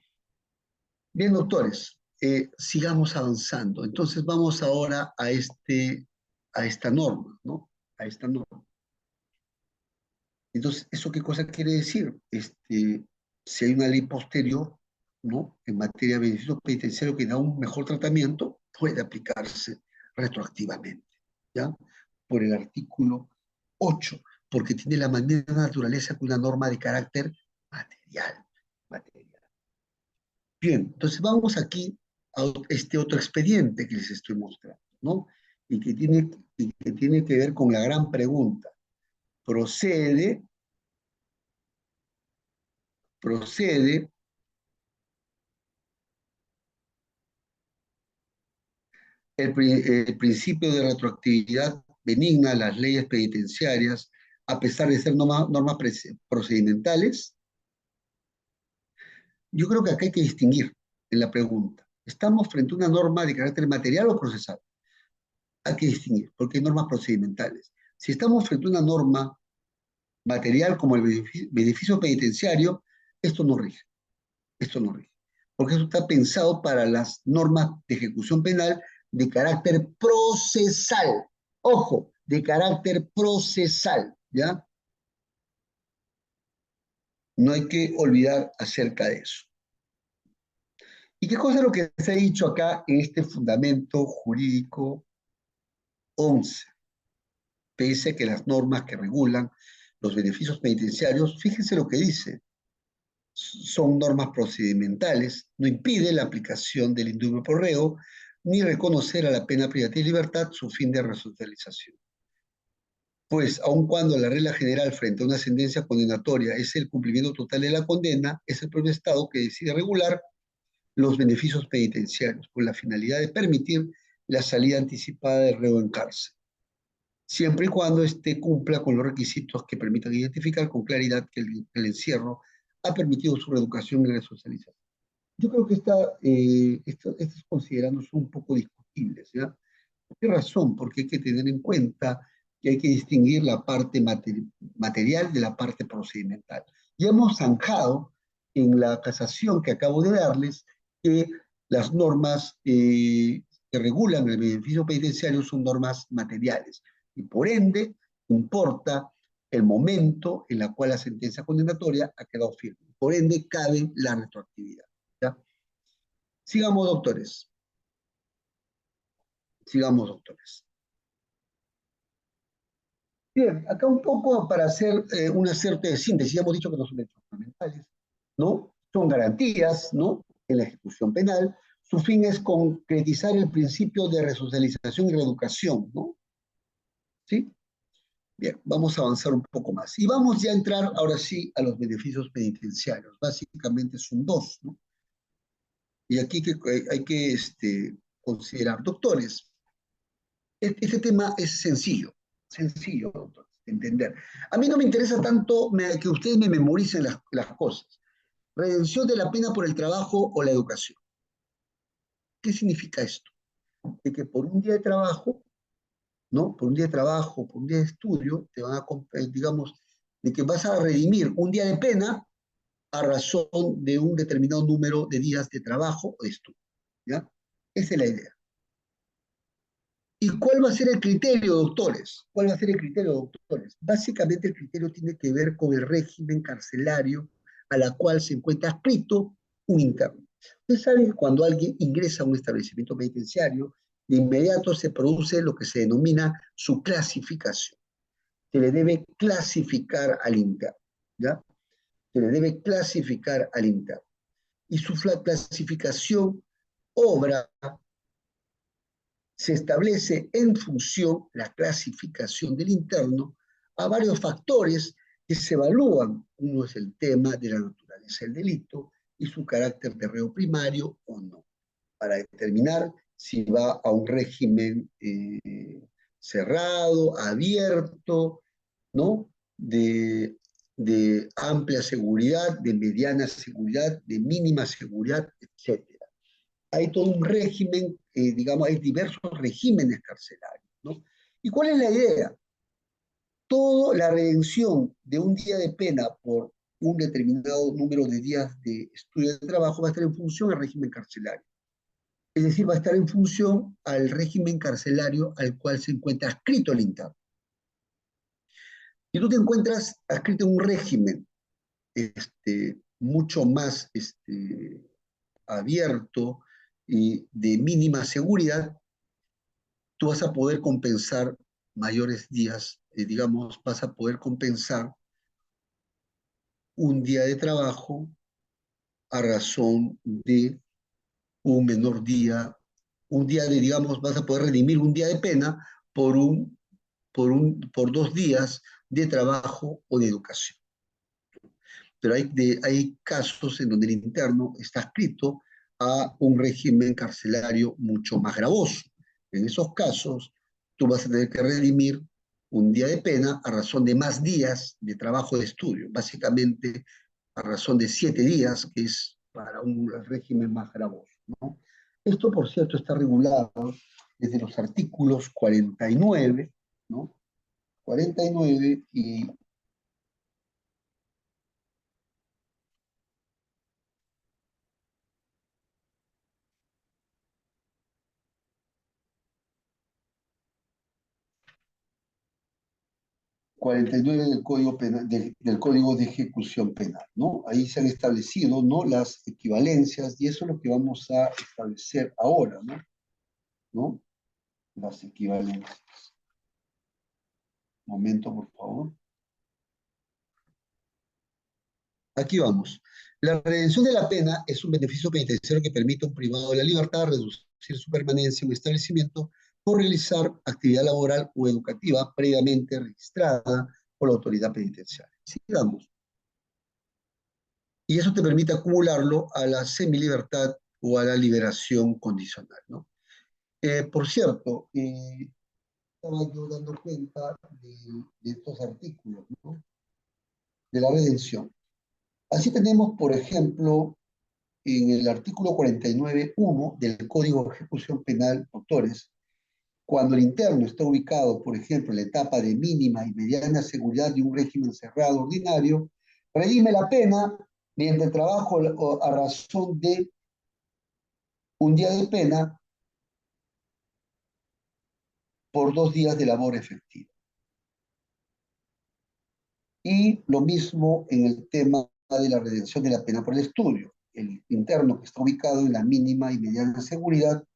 Bien, doctores, sigamos avanzando. Entonces vamos ahora a esta norma, ¿no? A esta norma. Entonces, ¿eso qué cosa quiere decir? Si hay una ley posterior, ¿no?, en materia de beneficios penitenciarios que da un mejor tratamiento, puede aplicarse retroactivamente, ¿ya? Por el artículo 8, porque tiene la misma naturaleza que una norma de carácter material. Bien, entonces vamos aquí a este otro expediente que les estoy mostrando, ¿no? Y que tiene que ver con la gran pregunta. Procede el principio de retroactividad benigna a las leyes penitenciarias, a pesar de ser normas procedimentales. Yo creo que acá hay que distinguir en la pregunta. ¿Estamos frente a una norma de carácter material o procesal? Hay que distinguir, porque hay normas procedimentales. Si estamos frente a una norma material como el beneficio penitenciario, esto no rige. Porque eso está pensado para las normas de ejecución penal de carácter procesal. Ojo, de carácter procesal, ¿ya? No hay que olvidar acerca de eso. ¿Y qué cosa es lo que se ha dicho acá en este fundamento jurídico 11? Pese a que las normas que regulan los beneficios penitenciarios, fíjense lo que dice, son normas procedimentales, no impide la aplicación del indulto por reo, ni reconocer a la pena privativa de libertad su fin de resocialización. Pues, aun cuando la regla general frente a una sentencia condenatoria es el cumplimiento total de la condena, es el propio Estado que decide regular los beneficios penitenciarios, con la finalidad de permitir la salida anticipada del reo en cárcel, siempre y cuando éste cumpla con los requisitos que permitan identificar con claridad que el encierro ha permitido su reeducación y resocialización. Yo creo que estas considerados son un poco discutibles, ¿ya? ¿Por qué razón? Porque hay que tener en cuenta que hay que distinguir la parte material de la parte procedimental. Ya hemos zanjado en la casación que acabo de darles que las normas que regulan el beneficio penitenciario son normas materiales y por ende importa el momento en el cual la sentencia condenatoria ha quedado firme. Por ende cabe la retroactividad. ¿Ya? Sigamos, doctores. Sigamos, doctores. Bien, acá un poco para hacer una cierta de síntesis, ya hemos dicho que no son hechos fundamentales, ¿no? Son garantías, ¿no? En la ejecución penal. Su fin es concretizar el principio de resocialización y reeducación, ¿no? ¿Sí? Bien, vamos a avanzar un poco más. Y vamos ya a entrar ahora sí a los beneficios penitenciarios. Básicamente son dos, ¿no? Y aquí hay que considerar, doctores, este tema es sencillo, doctor, de entender. A mí no me interesa tanto que ustedes me memoricen las cosas. Redención de la pena por el trabajo o la educación. ¿Qué significa esto? De que por un día de trabajo, ¿no? Por un día de trabajo, por un día de estudio, te van a, digamos, de que vas a redimir un día de pena a razón de un determinado número de días de trabajo o de estudio. ¿Ya? Esa es la idea. ¿Y cuál va a ser el criterio, doctores? ¿Cuál va a ser el criterio, doctores? Básicamente el criterio tiene que ver con el régimen carcelario a la cual se encuentra adscrito un interno. Ustedes saben que cuando alguien ingresa a un establecimiento penitenciario, de inmediato se produce lo que se denomina su clasificación. Se le debe clasificar al interno, ¿ya? Se le debe clasificar al interno. Y su clasificación obra se establece en función la clasificación del interno a varios factores que se evalúan. Uno es el tema de la naturaleza del delito y su carácter de reo primario o no, para determinar si va a un régimen cerrado, abierto, ¿no? De amplia seguridad, de mediana seguridad, de mínima seguridad, etcétera. Hay todo un régimen, digamos, hay diversos regímenes carcelarios, ¿no? ¿Y cuál es la idea? Toda la redención de un día de pena por un determinado número de días de estudio de trabajo va a estar en función al régimen carcelario. Es decir, va a estar en función al régimen carcelario al cual se encuentra adscrito el interno. Si tú te encuentras adscrito en un régimen mucho más abierto y de mínima seguridad, tú vas a poder compensar mayores días, digamos, vas a poder compensar un día de trabajo a razón de un menor día, un día de, digamos, vas a poder redimir un día de pena por, por 2 días de trabajo o de educación. Pero hay casos en donde el interno está adscrito a un régimen carcelario mucho más gravoso. En esos casos, tú vas a tener que redimir un día de pena a razón de más días de trabajo de estudio, básicamente a razón de 7 días, que es para un régimen más gravoso, ¿no? Esto, por cierto, está regulado desde los artículos 49, ¿no? 49 y 49 del Código Penal, del Código de Ejecución Penal, ¿no? Ahí se han establecido, ¿no?, las equivalencias, y eso es lo que vamos a establecer ahora, ¿no? ¿No? Las equivalencias. Un momento, por favor. Aquí vamos. La redención de la pena es un beneficio penitenciario que permite a un privado de la libertad reducir su permanencia en un establecimiento por realizar actividad laboral o educativa previamente registrada por la autoridad penitenciaria. Sigamos. Y eso te permite acumularlo a la semilibertad o a la liberación condicional, ¿no? Por cierto, estaba yo dando cuenta de estos artículos, ¿no?, de la redención. Así tenemos, por ejemplo, en el artículo 49.1 del Código de Ejecución Penal, doctores, cuando el interno está ubicado, por ejemplo, en la etapa de mínima y mediana seguridad de un régimen cerrado ordinario, redime la pena mediante el trabajo a razón de un día de pena por 2 días de labor efectiva. Y lo mismo en el tema de la redención de la pena por el estudio. El interno que está ubicado en la mínima y mediana seguridad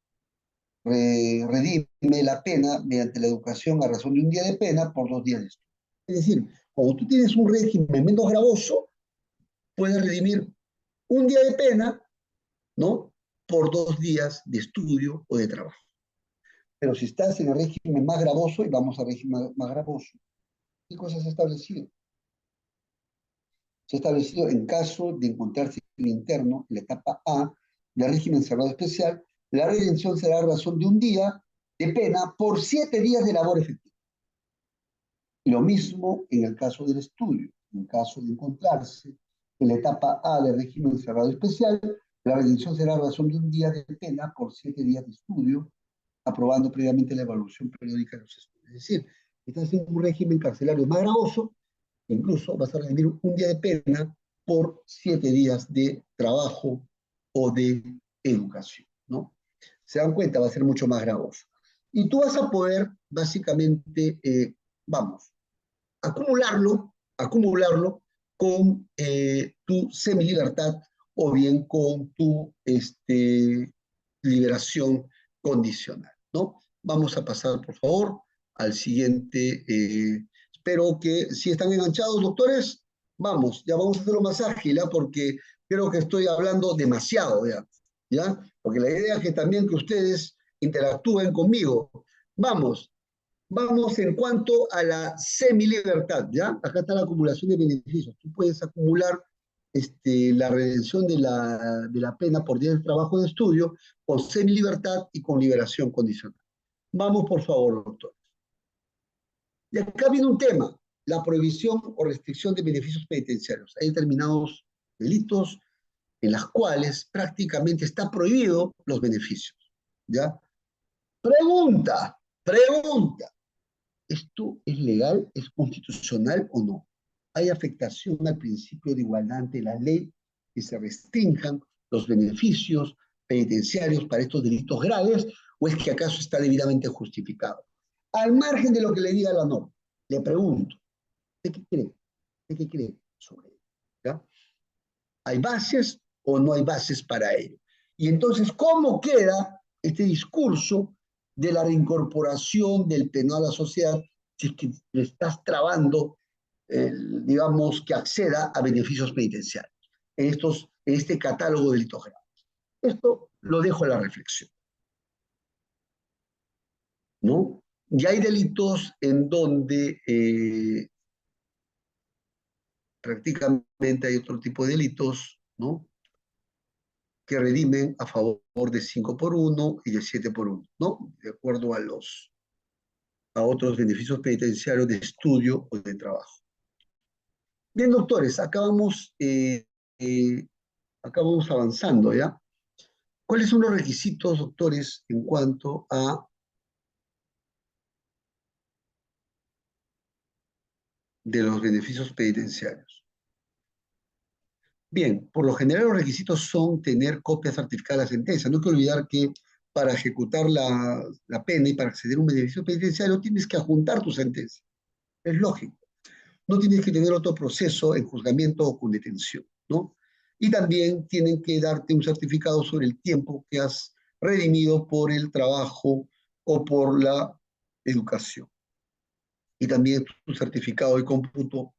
redime la pena mediante la educación a razón de un día de pena por 2 días de estudio. Es decir, cuando tú tienes un régimen menos gravoso, puedes redimir un día de pena, ¿no?, por 2 días de estudio o de trabajo. Pero si estás en el régimen más gravoso, y vamos al régimen más gravoso, ¿qué cosas se ha establecido? Se ha establecido en caso de encontrarse el interno en la etapa A del régimen cerrado especial, la redención será a razón de un día de pena por 7 días de labor efectiva. Lo mismo en el caso del estudio. En caso de encontrarse en la etapa A del régimen cerrado especial, la redención será a razón de un día de pena por 7 días de estudio, aprobando previamente la evaluación periódica de los estudios. Es decir, estás en un régimen carcelario más gravoso, incluso vas a redimir un día de pena por 7 días de trabajo o de educación, ¿no? Se dan cuenta, va a ser mucho más gravoso. Y tú vas a poder, básicamente, vamos, acumularlo con tu semilibertad o bien con tu liberación condicional, ¿no? Vamos a pasar, por favor, al siguiente. Espero que si están enganchados, doctores, vamos, ya vamos a hacerlo más ágil, ¿eh? Porque creo que estoy hablando demasiado, ¿ya? Porque la idea es que también que ustedes interactúen conmigo. Vamos, vamos en cuanto a la semilibertad, ¿ya? Acá está la acumulación de beneficios. Tú puedes acumular la redención de la pena por días de trabajo de estudio con semilibertad y con liberación condicional. Vamos, por favor, doctor. Y acá viene un tema, la prohibición o restricción de beneficios penitenciarios. Hay determinados delitos en los cuales prácticamente está prohibido los beneficios, ¿ya? Pregunta. ¿Esto es legal, es constitucional o no? ¿Hay afectación al principio de igualdad ante la ley que se restrinjan los beneficios penitenciarios para estos delitos graves o es que acaso está debidamente justificado? Al margen de lo que le diga la norma, le pregunto, ¿de qué cree? ¿De qué cree sobre ello? ¿Ya? ¿Hay bases o no hay bases para ello? Y entonces, ¿cómo queda este discurso de la reincorporación del penal a la sociedad si es que le estás trabando, digamos, que acceda a beneficios penitenciarios en este catálogo de delitos graves? Esto lo dejo a la reflexión, ¿no? Y hay delitos en donde prácticamente hay otro tipo de delitos, ¿no?, que redimen a favor de 5 por 1 y de 7 por 1, ¿no? De acuerdo a otros beneficios penitenciarios de estudio o de trabajo. Bien, doctores, acá vamos avanzando, ¿ya? ¿Cuáles son los requisitos, doctores, en cuanto a de los beneficios penitenciarios? Bien, por lo general los requisitos son tener copia certificada de la sentencia. No hay que olvidar que para ejecutar la pena y para acceder a un beneficio penitenciario tienes que adjuntar tu sentencia. Es lógico. no tienes que tener otro proceso en juzgamiento o con detención, ¿no? Y también tienen que darte un certificado sobre el tiempo que has redimido por el trabajo o por la educación. Y también tu certificado de cómputo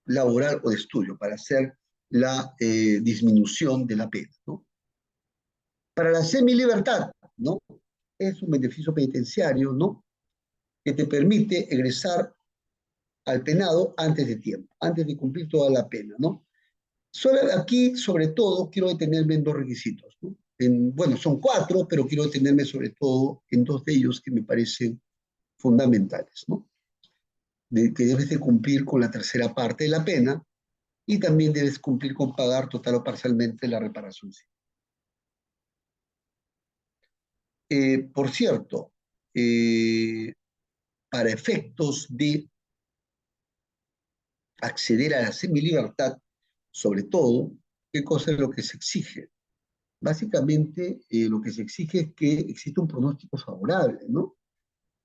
laboral o de estudio para hacer la disminución de la pena, ¿no? Para la semilibertad, ¿no? Es un beneficio penitenciario, ¿no? Que te permite egresar al penado antes de tiempo, antes de cumplir toda la pena, ¿no? Aquí, sobre todo, quiero detenerme en dos requisitos, ¿no? Bueno, son cuatro, pero quiero detenerme sobre todo en dos de ellos que me parecen fundamentales, ¿no? Que debes de cumplir con la tercera parte de la pena y también debes cumplir con pagar total o parcialmente la reparación civil. Por cierto, para efectos de acceder a la semilibertad, sobre todo, ¿qué cosa es lo que se exige? Básicamente, lo que se exige es que exista un pronóstico favorable, ¿no?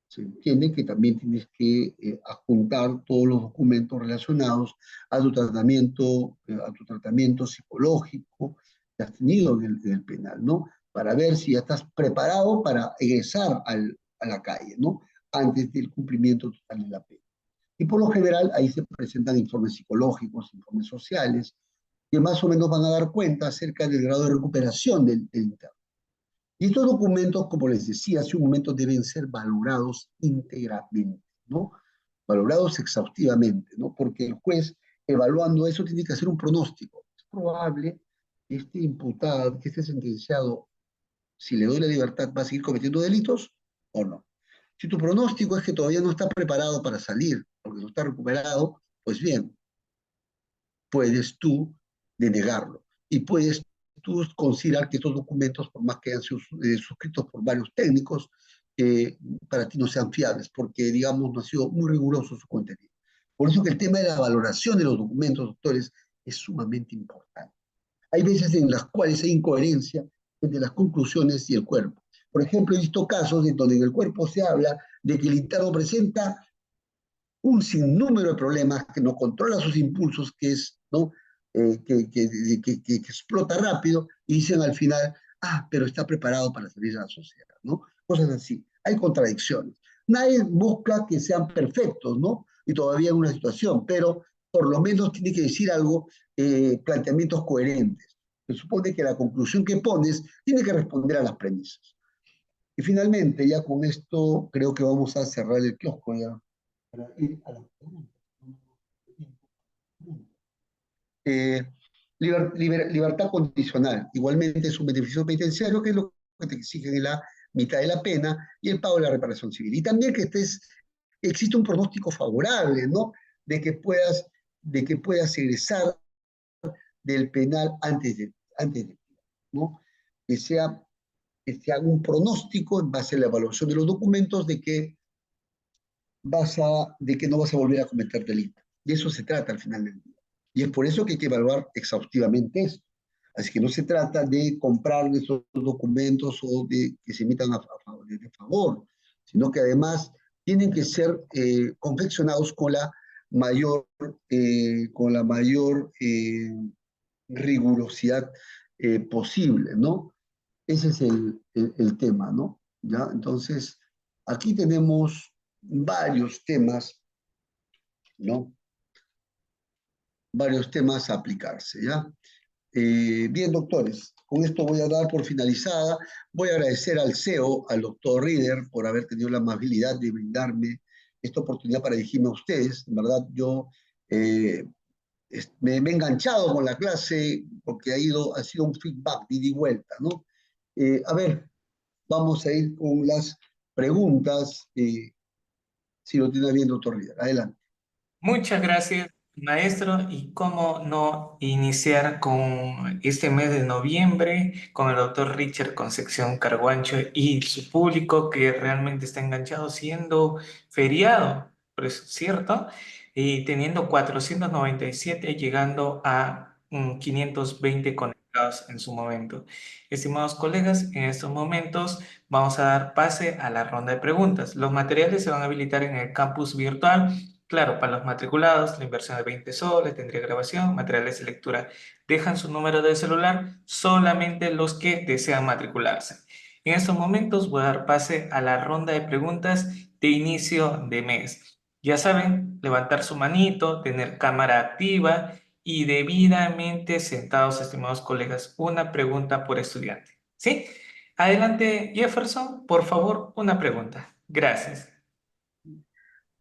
Se entiende que también tienes que adjuntar todos los documentos relacionados a tu tratamiento psicológico que has tenido en el penal, ¿no? Para ver si ya estás preparado para egresar a la calle, ¿no? Antes del cumplimiento total de la pena. Y por lo general ahí se presentan informes psicológicos, informes sociales, que más o menos van a dar cuenta acerca del grado de recuperación del interno. Y estos documentos, como les decía hace un momento, deben ser valorados íntegramente, ¿no? Valorados exhaustivamente, ¿no? Porque el juez, evaluando eso, tiene que hacer un pronóstico. Es probable que este imputado, que este sentenciado, si le doy la libertad, va a seguir cometiendo delitos o no. Si tu pronóstico es que todavía no está preparado para salir, porque no está recuperado, pues bien, puedes tú denegarlo y puedes tú considerar que estos documentos, por más que hayan sido suscritos por varios técnicos, para ti no sean fiables, porque, digamos, no ha sido muy riguroso su contenido. Por eso que el tema de la valoración de los documentos, doctores, es sumamente importante. Hay veces en las cuales hay incoherencia entre las conclusiones y el cuerpo. Por ejemplo, he visto casos en donde en el cuerpo se habla de que el interno presenta un sinnúmero de problemas, que no controla sus impulsos, que es, ¿no? Que explota rápido, y dicen al final, pero está preparado para salir a la sociedad, ¿no? Cosas así. Hay contradicciones. Nadie busca que sean perfectos, ¿no? Y todavía en una situación, pero por lo menos tiene que decir algo, planteamientos coherentes. Se supone que la conclusión que pones tiene que responder a las premisas. Y finalmente, ya con esto, creo que vamos a cerrar el kiosco ya para ir a las preguntas. Eh, libertad condicional, igualmente es un beneficio penitenciario, que es lo que te exigen en la mitad de la pena, y el pago de la reparación civil. Y también que existe un pronóstico favorable, ¿no? De que puedas egresar del penal antes de ¿no? Que sea, que se haga un pronóstico en base a la evaluación de los documentos de que no vas a volver a cometer delito. De eso se trata al final del día. Y es por eso que hay que evaluar exhaustivamente esto. Así que no se trata de comprar esos documentos o de que se emitan de favor, sino que además tienen que ser confeccionados con la mayor rigurosidad posible, ¿no? Ese es el tema, ¿no? ¿Ya? Entonces, aquí tenemos varios temas, ¿no? Varios temas a aplicarse, ¿ya? Bien, doctores, con esto voy a dar por finalizada. Voy a agradecer al CEO, al doctor Rieder, por haber tenido la amabilidad de brindarme esta oportunidad para dirigirme a ustedes. En verdad, yo eh, me he enganchado con la clase porque ha sido un feedback, de ida y vuelta, ¿no? A ver, vamos a ir con las preguntas, si lo tiene bien, doctor Rieder. Adelante. Muchas gracias, maestro. Y cómo no iniciar con este mes de noviembre con el doctor Richard Concepción Carguancho y su público que realmente está enganchado siendo feriado, pues, ¿cierto? Y teniendo 497, llegando a 520 conectados en su momento. Estimados colegas, en estos momentos vamos a dar pase a la ronda de preguntas. Los materiales se van a habilitar en el campus virtual Claro, para los matriculados, la inversión de 20 soles, tendría grabación, materiales de lectura. Dejan su número de celular solamente los que desean matricularse. En estos momentos voy a dar pase a la ronda de preguntas de inicio de mes. Ya saben, levantar su manito, tener cámara activa y debidamente sentados, estimados colegas, una pregunta por estudiante. ¿Sí? Adelante, Jefferson, por favor, una pregunta. Gracias.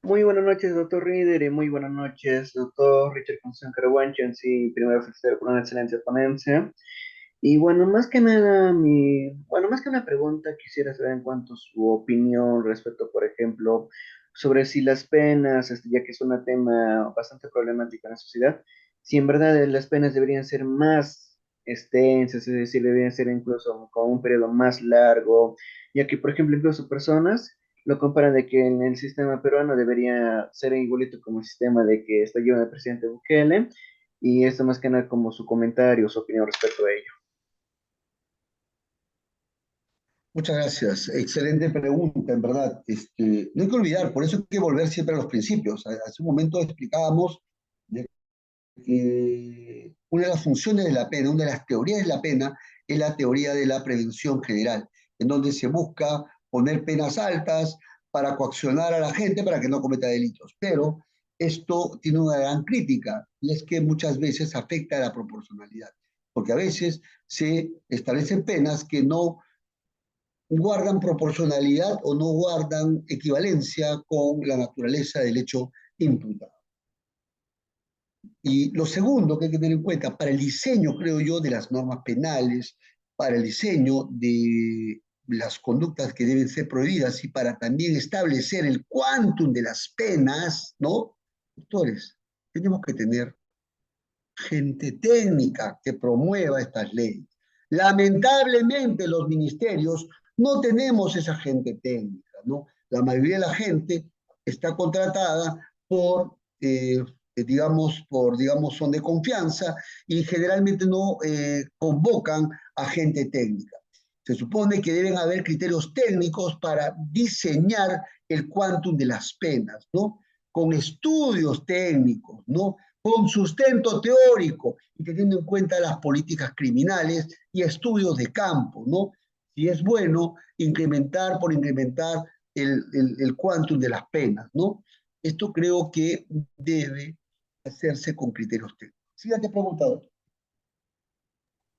Muy buenas noches, doctor Reader, y muy buenas noches, doctor Richard Concepción Caraguancho. En sí, primero felicitar por una excelente ponencia. Y bueno, más que una pregunta, quisiera saber en cuanto a su opinión respecto, por ejemplo, sobre si las penas, ya que es un tema bastante problemático en la sociedad, si en verdad las penas deberían ser más extensas, es decir, deberían ser incluso con un periodo más largo, ya que, por ejemplo, incluso personas lo comparan de que en el sistema peruano debería ser igualito como el sistema de que está llevando el presidente Bukele, y esto más que nada como su comentario, su opinión respecto a ello. Muchas gracias. Excelente pregunta, en verdad. No hay que olvidar, por eso hay que volver siempre a los principios. Hace un momento explicábamos de que una de las funciones de la pena, una de las teorías de la pena, es la teoría de la prevención general, en donde se busca poner penas altas para coaccionar a la gente para que no cometa delitos. Pero esto tiene una gran crítica, y es que muchas veces afecta a la proporcionalidad, porque a veces se establecen penas que no guardan proporcionalidad o no guardan equivalencia con la naturaleza del hecho imputado. Y lo segundo que hay que tener en cuenta, para el diseño, creo yo, de las normas penales, para el diseño de las conductas que deben ser prohibidas y para también establecer el quantum de las penas, ¿no? Doctores, tenemos que tener gente técnica que promueva estas leyes. Lamentablemente los ministerios no tenemos esa gente técnica, ¿no? La mayoría de la gente está contratada digamos, son de confianza y generalmente no convocan a gente técnica. Se supone que deben haber criterios técnicos para diseñar el quantum de las penas, ¿no? Con estudios técnicos, ¿no? Con sustento teórico y teniendo en cuenta las políticas criminales y estudios de campo, ¿no? Si es bueno incrementar por incrementar el quantum de las penas, ¿no? Esto creo que debe hacerse con criterios técnicos. Siguiente pregunta, doctor.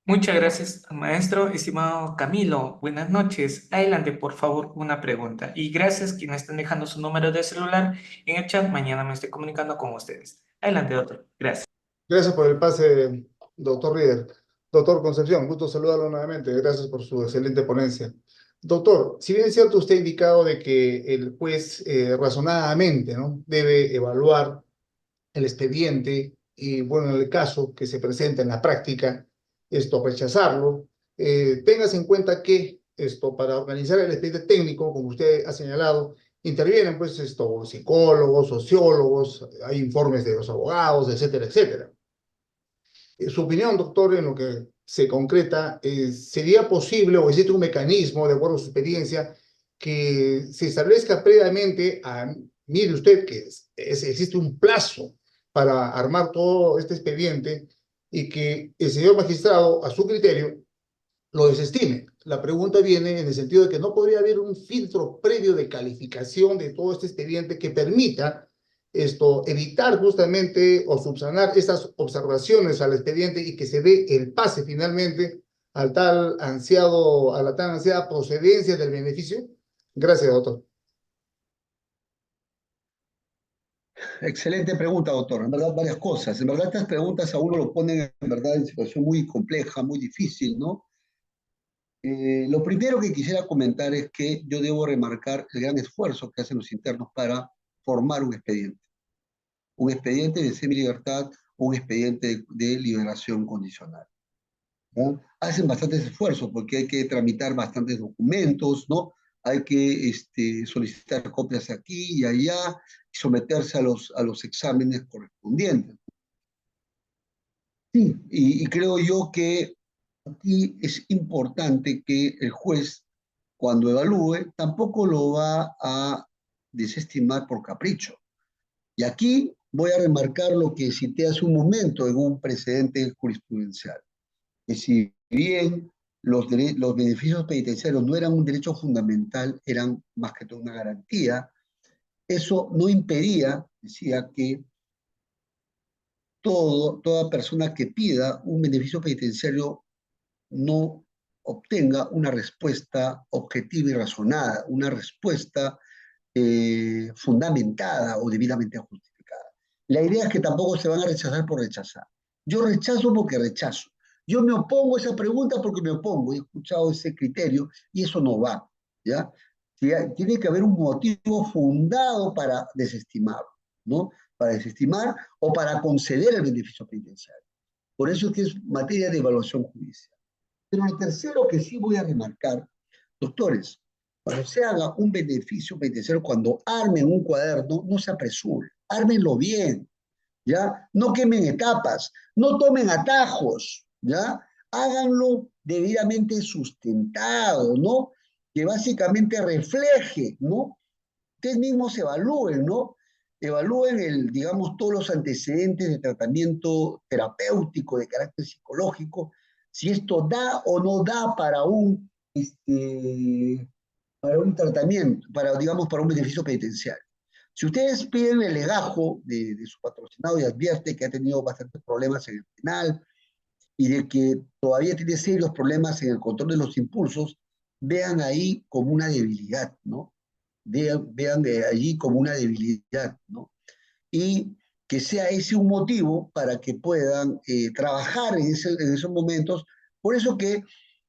Muchas gracias, maestro. Estimado Camilo, buenas noches. Adelante, por favor, una pregunta. Y gracias quienes están dejando su número de celular en el chat. Mañana me estoy comunicando con ustedes. Adelante, doctor. Gracias. Gracias por el pase, doctor Rieder. Doctor Concepción, gusto saludarlo nuevamente. Gracias por su excelente ponencia. Doctor, si bien es cierto, usted ha indicado de que el juez razonadamente, ¿no?, debe evaluar el expediente y, bueno, en el caso que se presenta en la práctica, rechazarlo. Téngase en cuenta que para organizar el expediente técnico, como usted ha señalado, intervienen pues psicólogos, sociólogos, hay informes de los abogados, etcétera, etcétera. Su opinión, doctor, en lo que se concreta, ¿sería posible o existe un mecanismo, de acuerdo a su experiencia, que se establezca previamente, mire usted que existe un plazo para armar todo este expediente y que el señor magistrado, a su criterio, lo desestime? La pregunta viene en el sentido de que no podría haber un filtro previo de calificación de todo este expediente que permita evitar justamente o subsanar estas observaciones al expediente y que se dé el pase finalmente a la tan ansiada procedencia del beneficio. Gracias, doctor. Excelente pregunta, doctor. En verdad, varias cosas. En verdad, estas preguntas a uno lo ponen en verdad en situación muy compleja, muy difícil, ¿no? Lo primero que quisiera comentar es que yo debo remarcar el gran esfuerzo que hacen los internos para formar un expediente de semilibertad, un expediente de liberación condicional, ¿no? Hacen bastantes esfuerzos porque hay que tramitar bastantes documentos, ¿no? Hay que solicitar copias aquí y allá y someterse a los exámenes correspondientes. Sí, y creo yo que aquí es importante que el juez, cuando evalúe, tampoco lo va a desestimar por capricho. Y aquí voy a remarcar lo que cité hace un momento en un precedente jurisprudencial, que si bien los beneficios penitenciarios no eran un derecho fundamental, eran más que todo una garantía, eso no impedía, decía, que toda persona que pida un beneficio penitenciario no obtenga una respuesta objetiva y razonada, una respuesta fundamentada o debidamente justificada. La idea es que tampoco se van a rechazar por rechazar. Yo rechazo porque rechazo. Yo me opongo a esa pregunta porque me opongo. He escuchado ese criterio y eso no va, ¿ya? Tiene que haber un motivo fundado para desestimar, ¿no? Para desestimar o para conceder el beneficio penitenciario. Por eso es que es materia de evaluación judicial. Pero lo tercero que sí voy a remarcar, doctores, cuando se haga un beneficio penitenciario, cuando armen un cuaderno, no se apresuren, ármenlo bien, ¿ya? No quemen etapas, no tomen atajos, ¿ya? Háganlo debidamente sustentado, ¿no? Que básicamente refleje, ¿no? Ustedes mismos evalúen, ¿no? Evalúen digamos, todos los antecedentes de tratamiento terapéutico de carácter psicológico, si esto da o no da para un tratamiento, digamos, para un beneficio penitenciario. Si ustedes piden el legajo de su patrocinado y advierte que ha tenido bastantes problemas en el penal y de que todavía tiene serios problemas en el control de los impulsos, vean ahí como una debilidad, ¿no? Vean de allí como una debilidad, ¿no? Y que sea ese un motivo para que puedan trabajar en esos momentos. Por eso que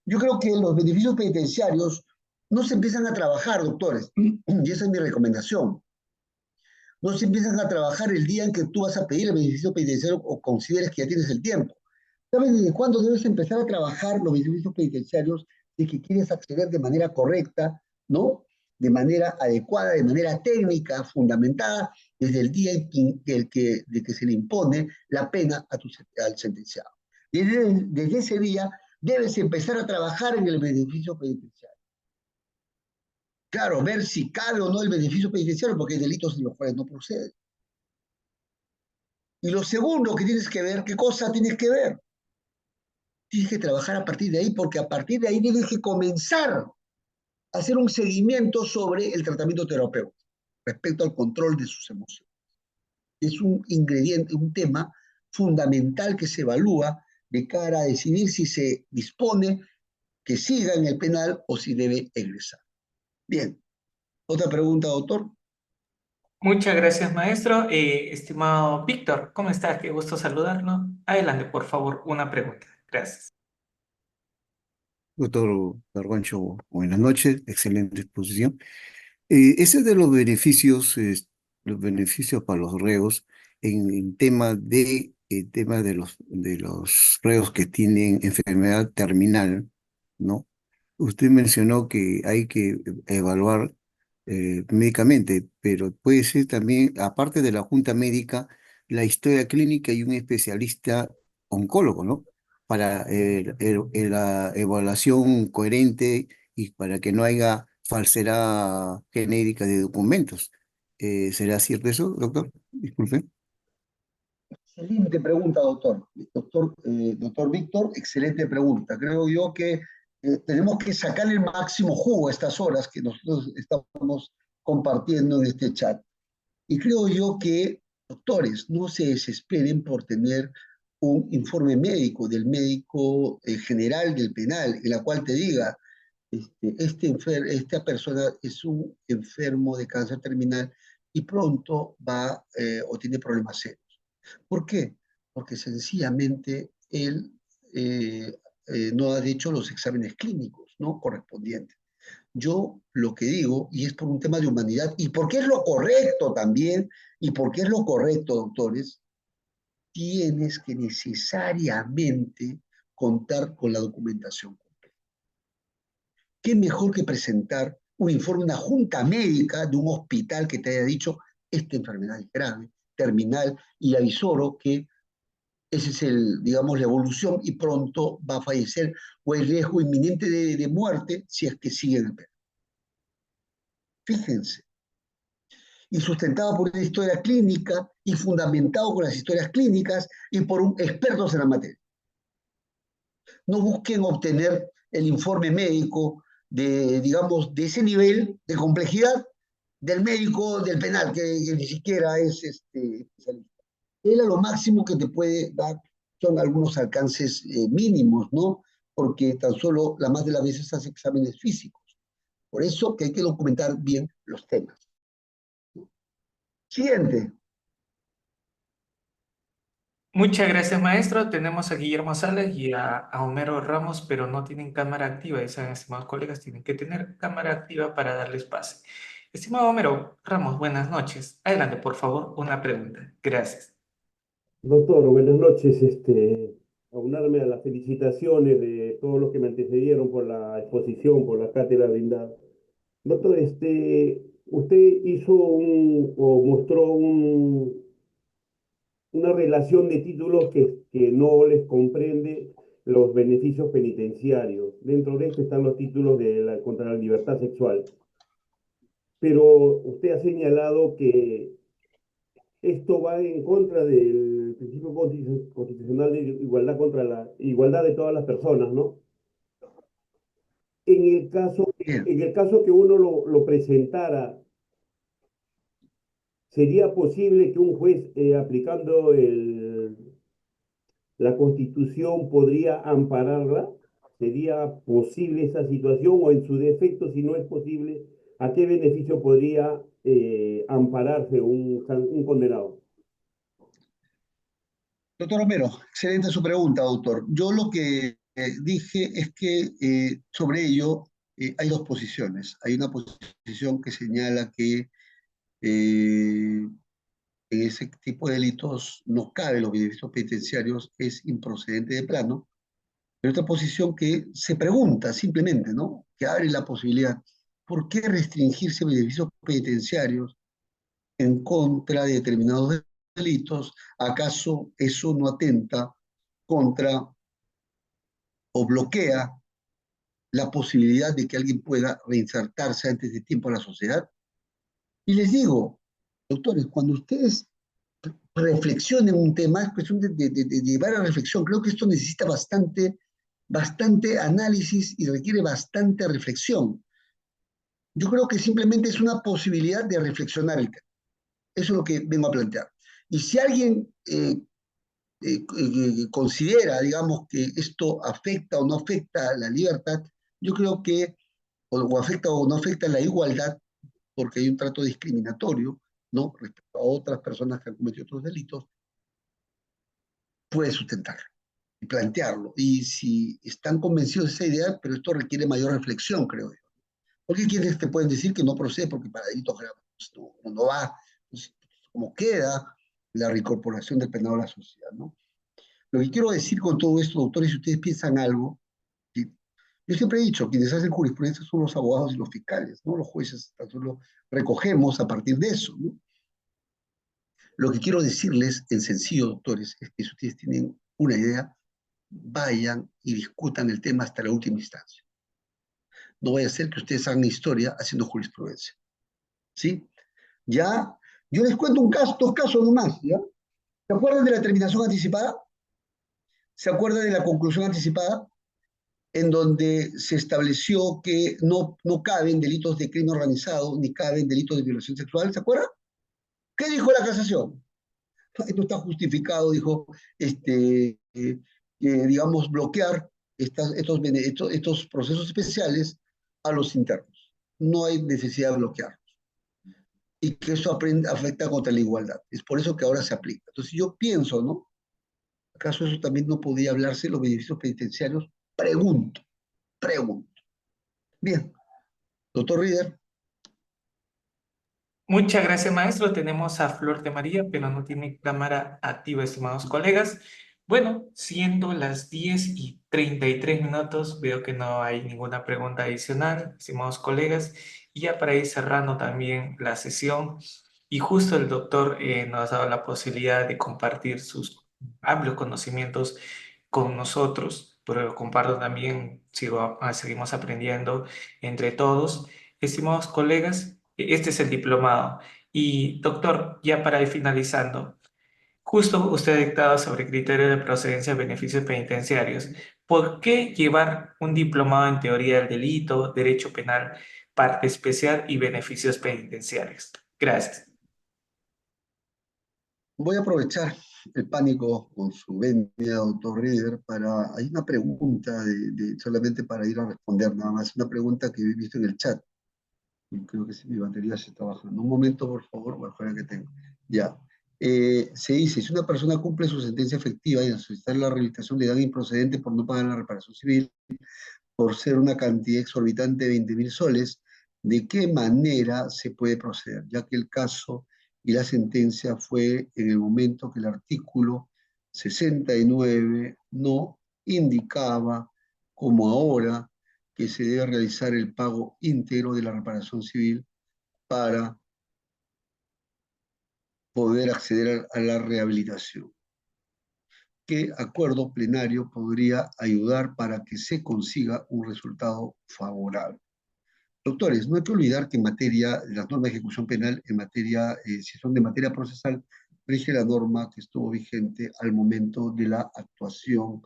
yo creo que los beneficios penitenciarios no se empiezan a trabajar, doctores, y esa es mi recomendación. No se empiezan a trabajar el día en que tú vas a pedir el beneficio penitenciario o consideres que ya tienes el tiempo. ¿Sabes desde cuándo debes empezar a trabajar los beneficios penitenciarios si que quieres acceder de manera correcta, ¿no? De manera adecuada, de manera técnica, fundamentada, desde el día de que se le impone la pena al sentenciado. Desde ese día debes empezar a trabajar en el beneficio penitenciario. Claro, ver si cabe o no el beneficio penitenciario, porque hay delitos en los cuales no procede. Y lo segundo que tienes que ver, ¿qué cosa tienes que ver? Tienes que trabajar a partir de ahí, porque a partir de ahí tienes que comenzar a hacer un seguimiento sobre el tratamiento terapéutico respecto al control de sus emociones. Es un ingrediente, un tema fundamental que se evalúa de cara a decidir si se dispone que siga en el penal o si debe egresar. Bien, otra pregunta, doctor. Muchas gracias, maestro. Estimado Víctor, ¿cómo está? Qué gusto saludarlo. Adelante, por favor, una pregunta. Gracias. Doctor Carguancho, buenas noches, excelente exposición. Ese de los beneficios para los reos en tema de los reos que tienen enfermedad terminal, ¿no? Usted mencionó que hay que evaluar médicamente, pero puede ser también, aparte de la junta médica, la historia clínica y un especialista oncólogo, ¿no? Para la evaluación coherente y para que no haya falsedad genérica de documentos. ¿Será cierto eso, doctor? Disculpe. Excelente pregunta, doctor. Doctor Víctor, excelente pregunta. Creo yo que tenemos que sacar el máximo jugo a estas horas que nosotros estamos compartiendo en este chat. Y creo yo que, doctores, no se desesperen por tener un informe médico del médico general del penal, en la cual te diga, esta persona es un enfermo de cáncer terminal y pronto va o tiene problemas serios. ¿Por qué? Porque sencillamente él no ha hecho los exámenes clínicos, ¿no? Correspondientes. Yo lo que digo, y es por un tema de humanidad, y porque es lo correcto también, y porque es lo correcto, doctores, tienes que necesariamente contar con la documentación completa. ¿Qué mejor que presentar un informe, una junta médica de un hospital que te haya dicho, esta enfermedad es grave, terminal, y avisoro que ese es digamos, la evolución y pronto va a fallecer o el riesgo inminente de muerte si es que sigue en el penal. Fíjense. y sustentado por una historia clínica y fundamentado con las historias clínicas y por expertos en la materia. No busquen obtener el informe médico de, digamos, de ese nivel de complejidad del médico del penal, que ni siquiera es especialista. Él a lo máximo que te puede dar son algunos alcances mínimos, ¿no? Porque tan solo la más de las veces hace exámenes físicos. Por eso que hay que documentar bien los temas. Siguiente. Muchas gracias, maestro. Tenemos a Guillermo Salas y a Homero Ramos, pero no tienen cámara activa. Y saben, estimados colegas, tienen que tener cámara activa para darles pase. Estimado Homero Ramos, buenas noches. Adelante, por favor, una pregunta. Gracias. Doctor, buenas noches. Aunarme a las felicitaciones de todos los que me antecedieron por la exposición, por la cátedra brindada. Doctor, usted hizo o mostró una relación de títulos que no les comprende los beneficios penitenciarios. Dentro de esto están los títulos contra la libertad sexual. Pero usted ha señalado que esto va en contra del principio constitucional de igualdad contra la igualdad de todas las personas, ¿no? Bien. En el caso que uno lo presentara, ¿sería posible que un juez, aplicando la Constitución, podría ampararla? ¿Sería posible esa situación? O en su defecto, si no es posible, ¿a qué beneficio podría ampararse un condenado? Doctor Romero, excelente su pregunta, doctor. Yo lo que dije es que sobre ello hay dos posiciones. Hay una posición que señala que en ese tipo de delitos no caben los beneficios penitenciarios, es improcedente de plano. Hay otra posición que se pregunta simplemente, ¿no? Que abre la posibilidad, ¿por qué restringirse beneficios penitenciarios en contra de determinados delitos? ¿Acaso eso no atenta contra o bloquea la posibilidad de que alguien pueda reinsertarse antes de tiempo a la sociedad? Y les digo, doctores, cuando ustedes reflexionen un tema, es cuestión de llevar a reflexión. Creo que esto necesita bastante análisis y requiere bastante reflexión. Yo creo que simplemente es una posibilidad de reflexionar el tema. Eso es lo que vengo a plantear. Y si alguien considera, digamos, que esto afecta o no afecta la libertad, yo creo que o afecta o no afecta la igualdad, porque hay un trato discriminatorio, ¿no? Respecto a otras personas que han cometido otros delitos, puede sustentarlo y plantearlo. Y si están convencidos de esa idea, pero esto requiere mayor reflexión, creo yo. Porque quienes te pueden decir que no procede porque para delitos graves no va, pues, como queda la reincorporación del penado a la sociedad, ¿no? Lo que quiero decir con todo esto, doctores, si ustedes piensan algo, ¿sí? Yo siempre he dicho, quienes hacen jurisprudencia son los abogados y los fiscales, ¿no? Los jueces tan solo recogemos a partir de eso, ¿no? Lo que quiero decirles en sencillo, doctores, es que si ustedes tienen una idea, vayan y discutan el tema hasta la última instancia. No vaya a ser que ustedes hagan historia haciendo jurisprudencia, ¿sí? Ya, yo les cuento dos casos nomás, ¿ya? ¿Se acuerdan de la terminación anticipada? ¿Se acuerdan de la conclusión anticipada? En donde se estableció que no caben delitos de crimen organizado ni caben delitos de violación sexual, ¿se acuerdan? ¿Qué dijo la casación? Esto está justificado, dijo, digamos, bloquear estos procesos especiales a los internos. No hay necesidad de bloquearlos. Y que eso afecta contra la igualdad. Es por eso que ahora se aplica. Entonces yo pienso, ¿no? ¿Acaso eso también no podía hablarse de los beneficios penitenciarios? Pregunto. Bien, doctor Rieder. Muchas gracias, maestro. Tenemos a Flor de María, pero no tiene cámara activa, estimados colegas. Bueno, siendo las 10:33, veo que no hay ninguna pregunta adicional, estimados colegas. Y ya para ir cerrando también la sesión, y justo el doctor nos ha dado la posibilidad de compartir sus amplios conocimientos con nosotros, pero comparto también, seguimos aprendiendo entre todos. Estimados colegas, este es el diplomado Y doctor, ya para ir finalizando, justo usted ha dictado sobre criterios de procedencia de beneficios penitenciarios. ¿Por qué llevar un diplomado en teoría del delito, derecho penal, parte especial y beneficios penitenciarios? Gracias. Voy a aprovechar el pánico con su venia, doctor Rieder, para... Hay una pregunta, solamente para ir a responder nada más, una pregunta que he visto en el chat. Y creo que si mi batería se está bajando. Un momento, por favor, mejor que tengo. Ya. Se dice, si una persona cumple su sentencia efectiva y al solicitar la rehabilitación le dan improcedente por no pagar la reparación civil, por ser una cantidad exorbitante de 20.000 soles, ¿de qué manera se puede proceder? Ya que el caso y la sentencia fue en el momento que el artículo 69 no indicaba, como ahora, que se debe realizar el pago íntegro de la reparación civil para poder acceder a la rehabilitación. ¿Qué acuerdo plenario podría ayudar para que se consiga un resultado favorable? Doctores, no hay que olvidar que en materia, las normas de ejecución penal, en materia, si son de materia procesal, rige la norma que estuvo vigente al momento de la actuación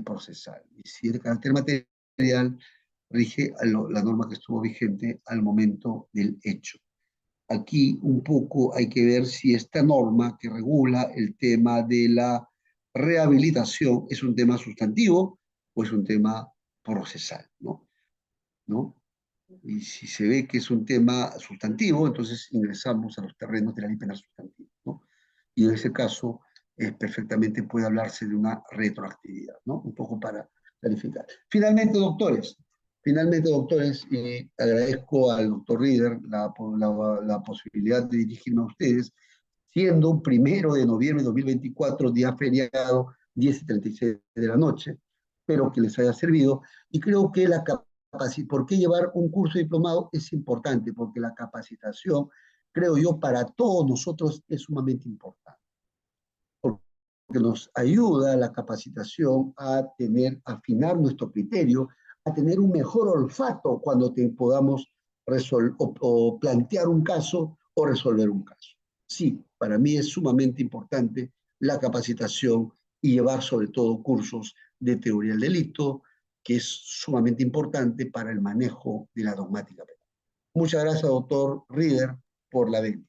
procesal. Y si es de carácter material, rige la norma que estuvo vigente al momento del hecho. Aquí un poco hay que ver si esta norma que regula el tema de la rehabilitación es un tema sustantivo o es un tema procesal, ¿no? ¿No? Y si se ve que es un tema sustantivo, entonces ingresamos a los terrenos de la ley penal sustantiva, ¿no? Y en ese caso, perfectamente puede hablarse de una retroactividad, ¿no? Un poco para clarificar. Finalmente, doctores, agradezco al doctor Rieder la posibilidad de dirigirme a ustedes, siendo un 1 de noviembre de 2024, día feriado, 10:36 de la noche. Espero que les haya servido y creo que ¿por qué llevar un curso diplomado? Es importante, porque la capacitación, creo yo, para todos nosotros es sumamente importante. Porque nos ayuda la capacitación a afinar nuestro criterio, a tener un mejor olfato cuando podamos o plantear un caso o resolver un caso. Sí, para mí es sumamente importante la capacitación y llevar sobre todo cursos de teoría del delito, que es sumamente importante para el manejo de la dogmática penal. Muchas gracias, doctor Rieder, por la venia.